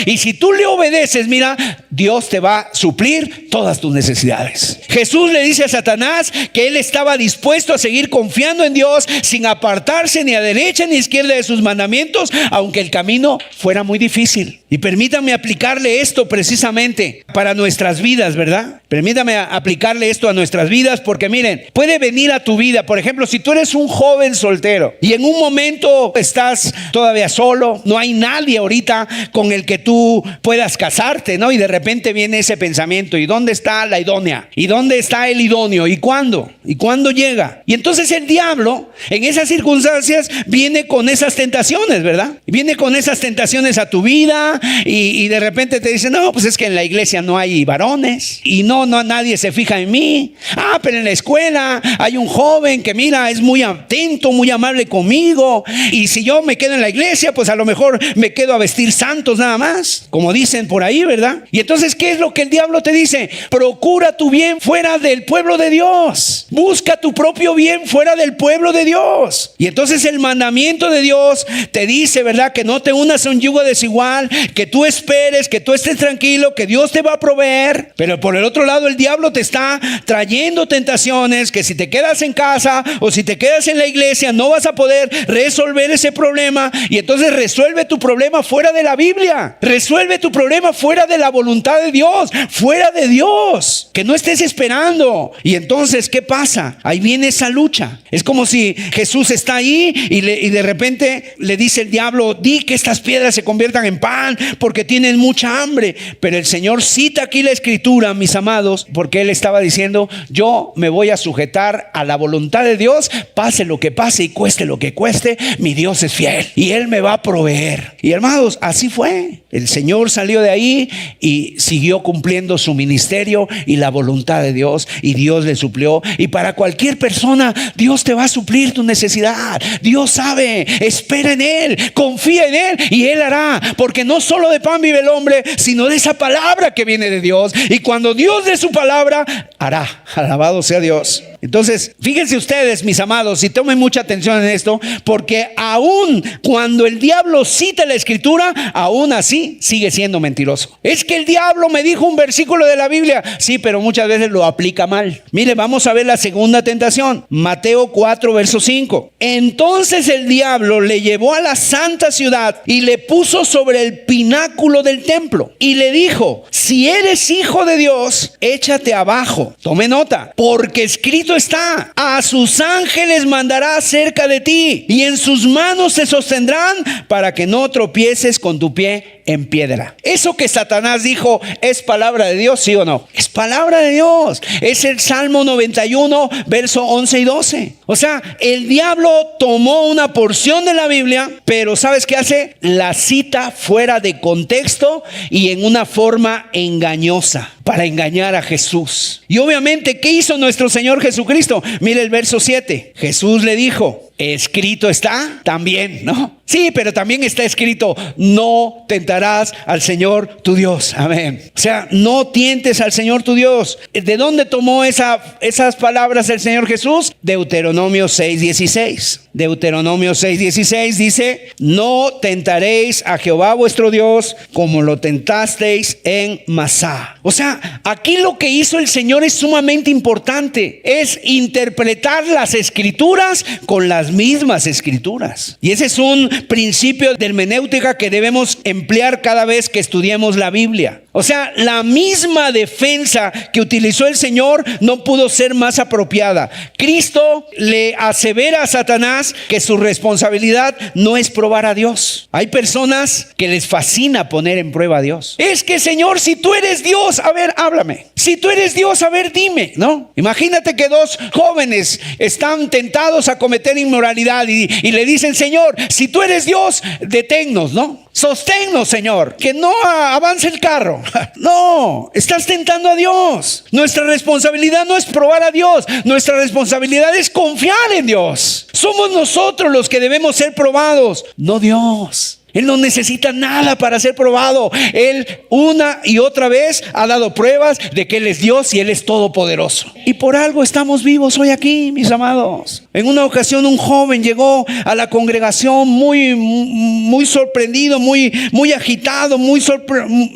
y si tú le obedeces, mira, Dios te va a suplir todas tus necesidades. Jesús le dice a Satanás que él estaba dispuesto a seguir confiando en Dios sin apartarse ni a derecha ni a izquierda de sus mandamientos, aunque el camino fuera muy difícil. Y permítanme aplicarle esto precisamente para nuestras vidas, ¿verdad? Permítame aplicarle esto a nuestras vidas, porque miren, puede venir a tu vida, por ejemplo, si tú eres un joven soltero y en un momento estás todavía solo, no hay nadie ahorita con el que tú puedas casarte, ¿no? Y de repente viene ese pensamiento, ¿y dónde está la idónea? ¿Y dónde está el idóneo? ¿Y cuándo? ¿Y cuándo llega? Y entonces el diablo en esas circunstancias viene con esas tentaciones, ¿verdad? Viene con esas tentaciones a tu vida y de repente te dice, no, pues es que en la iglesia no hay varones y no nadie se fija en mí. Pero en la escuela hay un joven que mira, es muy atento, muy amable conmigo, y si yo me quedo en la iglesia, pues a lo mejor me quedo a vestir santos nada más, como dicen por ahí, ¿verdad? Y entonces, ¿qué es lo que el diablo te dice? Procura tu bien fuera del pueblo de Dios, busca tu propio bien fuera del pueblo de Dios. Y entonces el mandamiento de Dios te dice, ¿verdad?, que no te unas a un yugo desigual, que tú esperes, que tú estés tranquilo, que Dios te va a proveer. Pero por el otro lado, el diablo te está trayendo tentaciones, que si te quedas en casa o si te quedas en la iglesia no vas a poder resolver ese problema. Y entonces resuelve tu problema fuera de la Biblia, resuelve tu problema fuera de la voluntad de Dios, fuera de Dios, que no estés esperando. Y entonces, ¿qué pasa? Ahí viene esa lucha. Es como si Jesús está ahí y de repente le dice el diablo, di que estas piedras se conviertan en pan porque tienen mucha hambre. Pero el Señor cita aquí la escritura, mis amados, porque Él estaba diciendo, yo me voy a sujetar a la voluntad de Dios, pase lo que pase y cueste lo que cueste, mi Dios es fiel y Él me va a proveer. Y hermanos, así fue. El Señor salió de ahí y siguió cumpliendo su ministerio y la voluntad de Dios, y Dios le suplió. Y para cualquier persona, Dios te va a suplir tu necesidad. Dios sabe, espera en Él, confía en Él y Él hará, porque no solo de pan vive el hombre, sino de esa palabra que viene de Dios. Y cuando Dios dé su palabra, hará. Alabado sea Dios. Entonces, fíjense ustedes, mis amados, y tomen mucha atención en esto, porque aún cuando el diablo cita la escritura, aún así sigue siendo mentiroso. Es que el diablo me dijo un versículo de la Biblia, sí, pero muchas veces lo aplica mal. Mire, vamos a ver la segunda tentación, Mateo 4, verso 5. Entonces el diablo le llevó a la santa ciudad y le puso sobre el pináculo del templo y le dijo, si eres hijo de Dios, échate abajo. Tome nota, porque escrito está, a sus ángeles mandará cerca de ti y en sus manos te sostendrán para que no tropieces con tu pie en piedra. Eso que Satanás dijo, ¿es palabra de Dios, sí o no? Es palabra de Dios. Es el Salmo 91, verso 11 y 12. O sea, el diablo tomó una porción de la Biblia, pero ¿sabes qué hace? La cita fuera de contexto y en una forma engañosa, para engañar a Jesús. Y obviamente, ¿qué hizo nuestro Señor Jesucristo? Jesucristo. Mire el verso 7. Jesús le dijo, escrito está también, ¿no? Sí, pero también está escrito, no tentarás al Señor tu Dios. Amén. O sea, no tientes al Señor tu Dios. ¿De dónde tomó esas palabras el Señor Jesús? Deuteronomio 6:16. Deuteronomio 6:16 dice, no tentaréis a Jehová vuestro Dios como lo tentasteis en Masá. O sea, aquí lo que hizo el Señor es sumamente importante. Es interpretar las escrituras con las mismas escrituras. Y ese es un principio de hermenéutica que debemos emplear cada vez que estudiemos la Biblia. O sea, la misma defensa que utilizó el Señor no pudo ser más apropiada. Cristo le asevera a Satanás que su responsabilidad no es probar a Dios. Hay personas que les fascina poner en prueba a Dios. Es que, Señor, si tú eres Dios, a ver, háblame. Si tú eres Dios, a ver, dime, ¿no? Imagínate que dos jóvenes están tentados a cometer inmoralidad y le dicen, Señor, si tú eres Dios, deténnos, ¿no? Sosténnos, Señor, que no avance el carro. No, estás tentando a Dios. Nuestra responsabilidad no es probar a Dios. Nuestra responsabilidad es confiar en Dios. Somos nosotros los que debemos ser probados, no Dios. Él no necesita nada para ser probado. Él una y otra vez ha dado pruebas de que Él es Dios y Él es todopoderoso. Y por algo estamos vivos hoy aquí, mis amados. En una ocasión un joven llegó a la congregación muy sorprendido, muy agitado,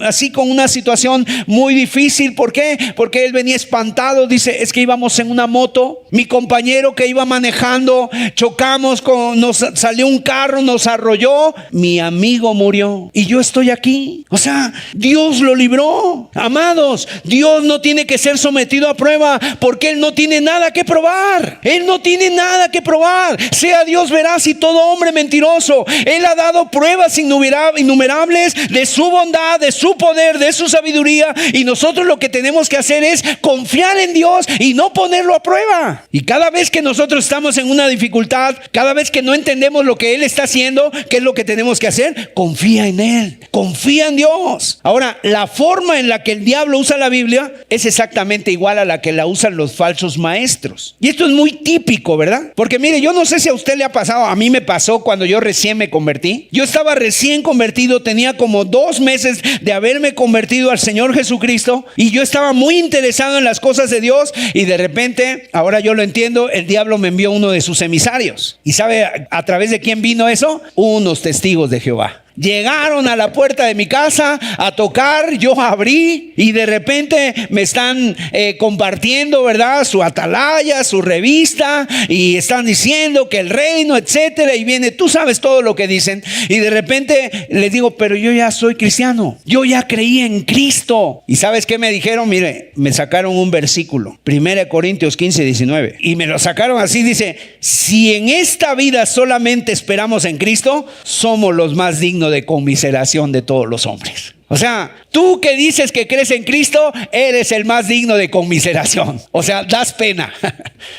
así con una situación muy difícil. ¿Por qué? Porque él venía espantado. Dice, es que íbamos en una moto. Mi compañero que iba manejando, chocamos, nos salió un carro, nos arrolló. Mi amigo murió y yo estoy aquí. O sea, Dios lo libró. Amados, Dios no tiene que ser sometido a prueba porque Él no tiene nada que probar. Él no tiene nada que probar. Sea Dios veraz y todo hombre mentiroso. Él ha dado pruebas innumerables de su bondad, de su poder, de su sabiduría, y nosotros lo que tenemos que hacer es confiar en Dios y no ponerlo a prueba. Y cada vez que nosotros estamos en una dificultad, cada vez que no entendemos lo que Él está haciendo, ¿qué es lo que tenemos que hacer? Confía en Él, confía en Dios. Ahora, la forma en la que el diablo usa la Biblia es exactamente igual a la que la usan los falsos maestros. Y esto es muy típico, ¿verdad? Porque mire, yo no sé si a usted le ha pasado, a mí me pasó cuando yo recién me convertí. Yo estaba recién convertido, tenía como 2 meses de haberme convertido al Señor Jesucristo, y yo estaba muy interesado en las cosas de Dios, y de repente, ahora yo lo entiendo, el diablo me envió uno de sus emisarios. ¿Y sabe a través de quién vino eso? Unos testigos de Jehová. Llegaron a la puerta de mi casa a tocar, yo abrí y de repente me están compartiendo, ¿verdad? Su atalaya, su revista, y están diciendo que el reino, etcétera, y viene, tú sabes todo lo que dicen, y de repente les digo, pero yo ya soy cristiano, yo ya creí en Cristo. ¿Y sabes qué me dijeron? Mire, me sacaron un versículo, 1 Corintios 15:19, y me lo sacaron así, dice, si en esta vida solamente esperamos en Cristo, somos los más dignos de conmiseración de todos los hombres. O sea, tú que dices que crees en Cristo, eres el más digno de conmiseración. O sea, das pena.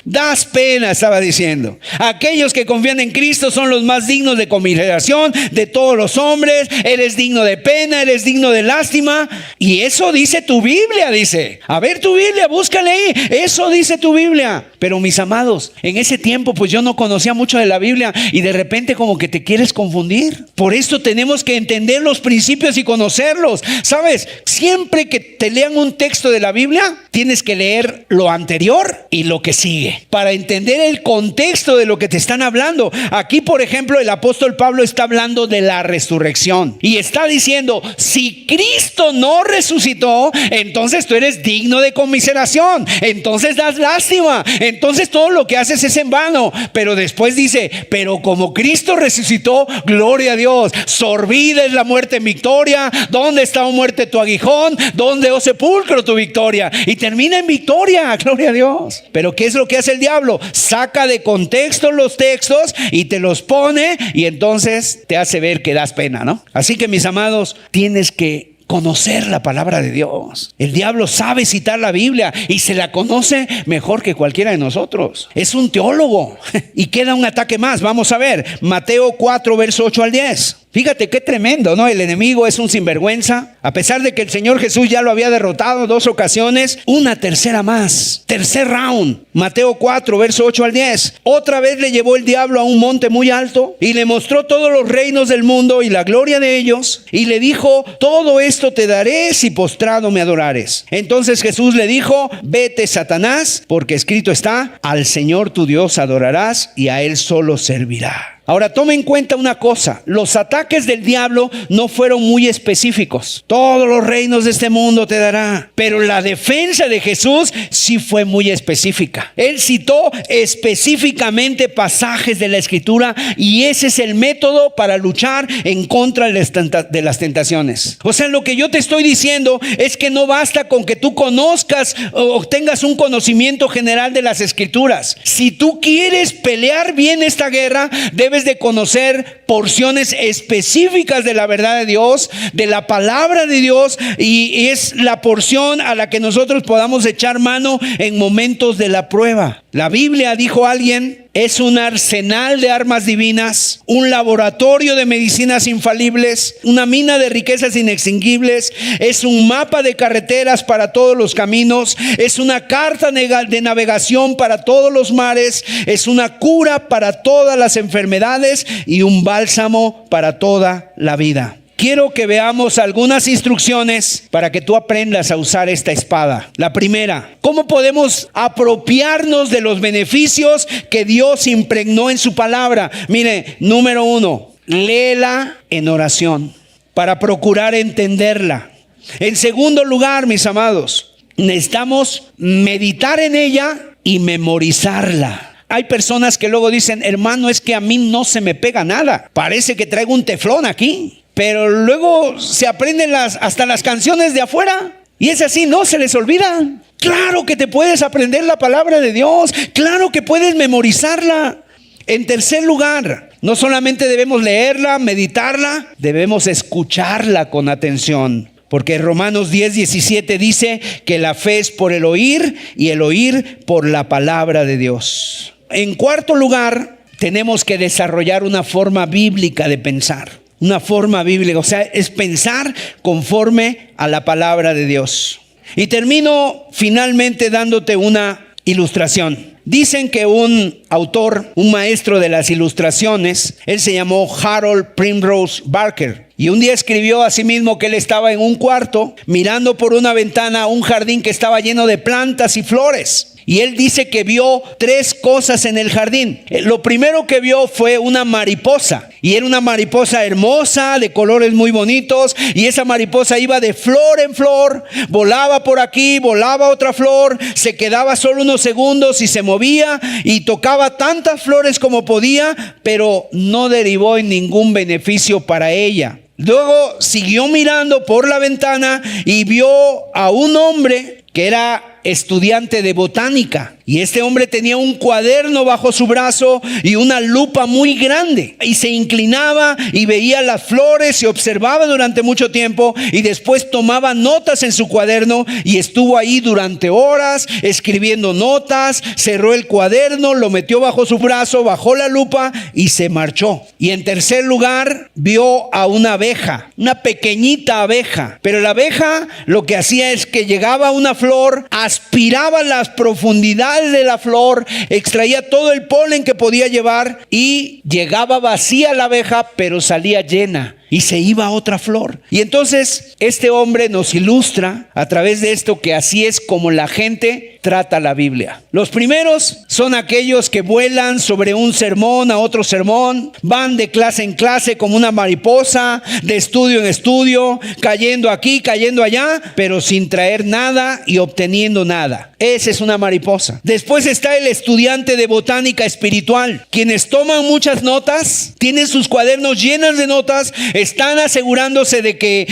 Das pena, estaba diciendo. Aquellos que confían en Cristo son los más dignos de conmiseración de todos los hombres. Eres digno de pena, eres digno de lástima. Y eso dice tu Biblia, dice. A ver tu Biblia, búscale ahí. Eso dice tu Biblia. Pero mis amados, en ese tiempo pues yo no conocía mucho de la Biblia, y de repente como que te quieres confundir. Por esto tenemos que entender los principios y conocerlos. ¿Sabes? Siempre que te lean un texto de la Biblia, tienes que leer lo anterior y lo que sigue para entender el contexto de lo que te están hablando. Aquí, por ejemplo, el apóstol Pablo está hablando de la resurrección y está diciendo, si Cristo no resucitó, entonces tú eres digno de conmiseración, entonces das lástima, entonces todo lo que haces es en vano. Pero después dice, pero como Cristo resucitó, gloria a Dios, sorbida es la muerte en victoria. ¿Dónde está, oh muerte, tu aguijón? ¿Dónde, oh sepulcro, tu victoria? Y termina en victoria, gloria a Dios. Pero ¿qué es lo que hace el diablo? Saca de contexto los textos y te los pone, y entonces te hace ver que das pena, ¿no? Así que, mis amados, tienes que conocer la palabra de Dios. El diablo sabe citar la Biblia y se la conoce mejor que cualquiera de nosotros. Es un teólogo. Y queda un ataque más. Vamos a ver Mateo 4, verso 8 al 10. Fíjate qué tremendo, ¿no? El enemigo es un sinvergüenza. A pesar de que el Señor Jesús ya lo había derrotado 2 ocasiones, una tercera más. Tercer round. Mateo 4, verso 8 al 10. Otra vez le llevó el diablo a un monte muy alto y le mostró todos los reinos del mundo y la gloria de ellos. Y le dijo: todo esto te daré si postrado me adorares. Entonces Jesús le dijo: vete, Satanás, porque escrito está: al Señor tu Dios adorarás y a Él solo servirá. Ahora toma en cuenta una cosa: los ataques del diablo no fueron muy específicos. Todos los reinos de este mundo te dará. Pero la defensa de Jesús sí fue muy específica. Él citó específicamente pasajes de la Escritura, y ese es el método para luchar en contra de las tentaciones. O sea, lo que yo te estoy diciendo es que no basta con que tú conozcas o tengas un conocimiento general de las Escrituras. Si tú quieres pelear bien esta guerra, debes de conocer porciones específicas de la verdad de Dios, de la palabra de Dios, y es la porción a la que nosotros podamos echar mano en momentos de la prueba. La Biblia, dijo alguien, es un arsenal de armas divinas, un laboratorio de medicinas infalibles, una mina de riquezas inextinguibles, es un mapa de carreteras para todos los caminos, es una carta de navegación para todos los mares, es una cura para todas las enfermedades y un bálsamo para toda la vida. Quiero que veamos algunas instrucciones para que tú aprendas a usar esta espada. La primera: ¿cómo podemos apropiarnos de los beneficios que Dios impregnó en su palabra? Mire, número 1, léela en oración para procurar entenderla. En segundo lugar, mis amados, necesitamos meditar en ella y memorizarla. Hay personas que luego dicen: hermano, es que a mí no se me pega nada, parece que traigo un teflón aquí. Pero luego se aprenden hasta las canciones de afuera, y es así, no se les olvida. Claro que te puedes aprender la palabra de Dios, claro que puedes memorizarla. En tercer lugar, no solamente debemos leerla, meditarla, debemos escucharla con atención. Porque Romanos 10:17 dice que la fe es por el oír, y el oír por la palabra de Dios. En cuarto lugar, tenemos que desarrollar una forma bíblica de pensar. Una forma bíblica, o sea, es pensar conforme a la palabra de Dios. Y termino finalmente dándote una ilustración. Dicen que un autor, un maestro de las ilustraciones, él se llamó Harold Primrose Barker. Y un día escribió a sí mismo que él estaba en un cuarto mirando por una ventana un jardín que estaba lleno de plantas y flores. Y él dice que vio 3 cosas en el jardín. Lo primero que vio fue una mariposa. Y era una mariposa hermosa, de colores muy bonitos. Y esa mariposa iba de flor en flor. Volaba por aquí, volaba otra flor. Se quedaba solo unos segundos y se movía. Y tocaba tantas flores como podía, pero no derivó en ningún beneficio para ella. Luego siguió mirando por la ventana y vio a un hombre que era estudiante de botánica. Y este hombre tenía un cuaderno bajo su brazo y una lupa muy grande. Y se inclinaba y veía las flores y observaba durante mucho tiempo. Y después tomaba notas en su cuaderno y estuvo ahí durante horas escribiendo notas. Cerró el cuaderno, lo metió bajo su brazo, bajó la lupa y se marchó. Y en tercer lugar, vio a una abeja, una pequeñita abeja. Pero la abeja lo que hacía es que llegaba a una flor, aspiraba las profundidades de la flor, extraía todo el polen que podía llevar y llegaba vacía la abeja, pero salía llena y se iba a otra flor. Y entonces este hombre nos ilustra a través de esto que así es como la gente trata la Biblia. Los primeros son aquellos que vuelan sobre un sermón a otro sermón, van de clase en clase como una mariposa, de estudio en estudio, cayendo aquí, cayendo allá, pero sin traer nada y obteniendo nada. Esa es una mariposa. Después está el estudiante de botánica espiritual, quienes toman muchas notas, tienen sus cuadernos llenos de notas, están asegurándose de que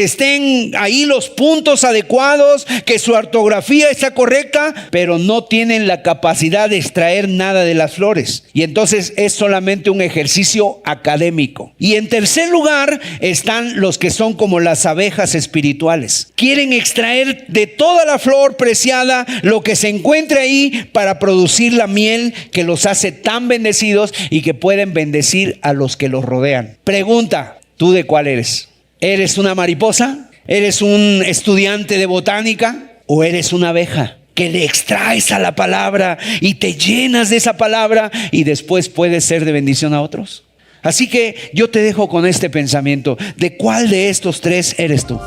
estén ahí los puntos adecuados, que su ortografía está correcta, pero no tienen la capacidad de extraer nada de las flores. Y entonces es solamente un ejercicio académico. Y en tercer lugar están los que son como las abejas espirituales. Quieren extraer de toda la flor preciada lo que se encuentre ahí para producir la miel que los hace tan bendecidos y que pueden bendecir a los que los rodean. Pregunta: ¿Tú de cuál eres? ¿Eres una mariposa? ¿Eres un estudiante de botánica? ¿O eres una abeja que le extraes a la palabra y te llenas de esa palabra y después puedes ser de bendición a otros? Así que yo te dejo con este pensamiento: ¿de cuál de estos tres eres tú?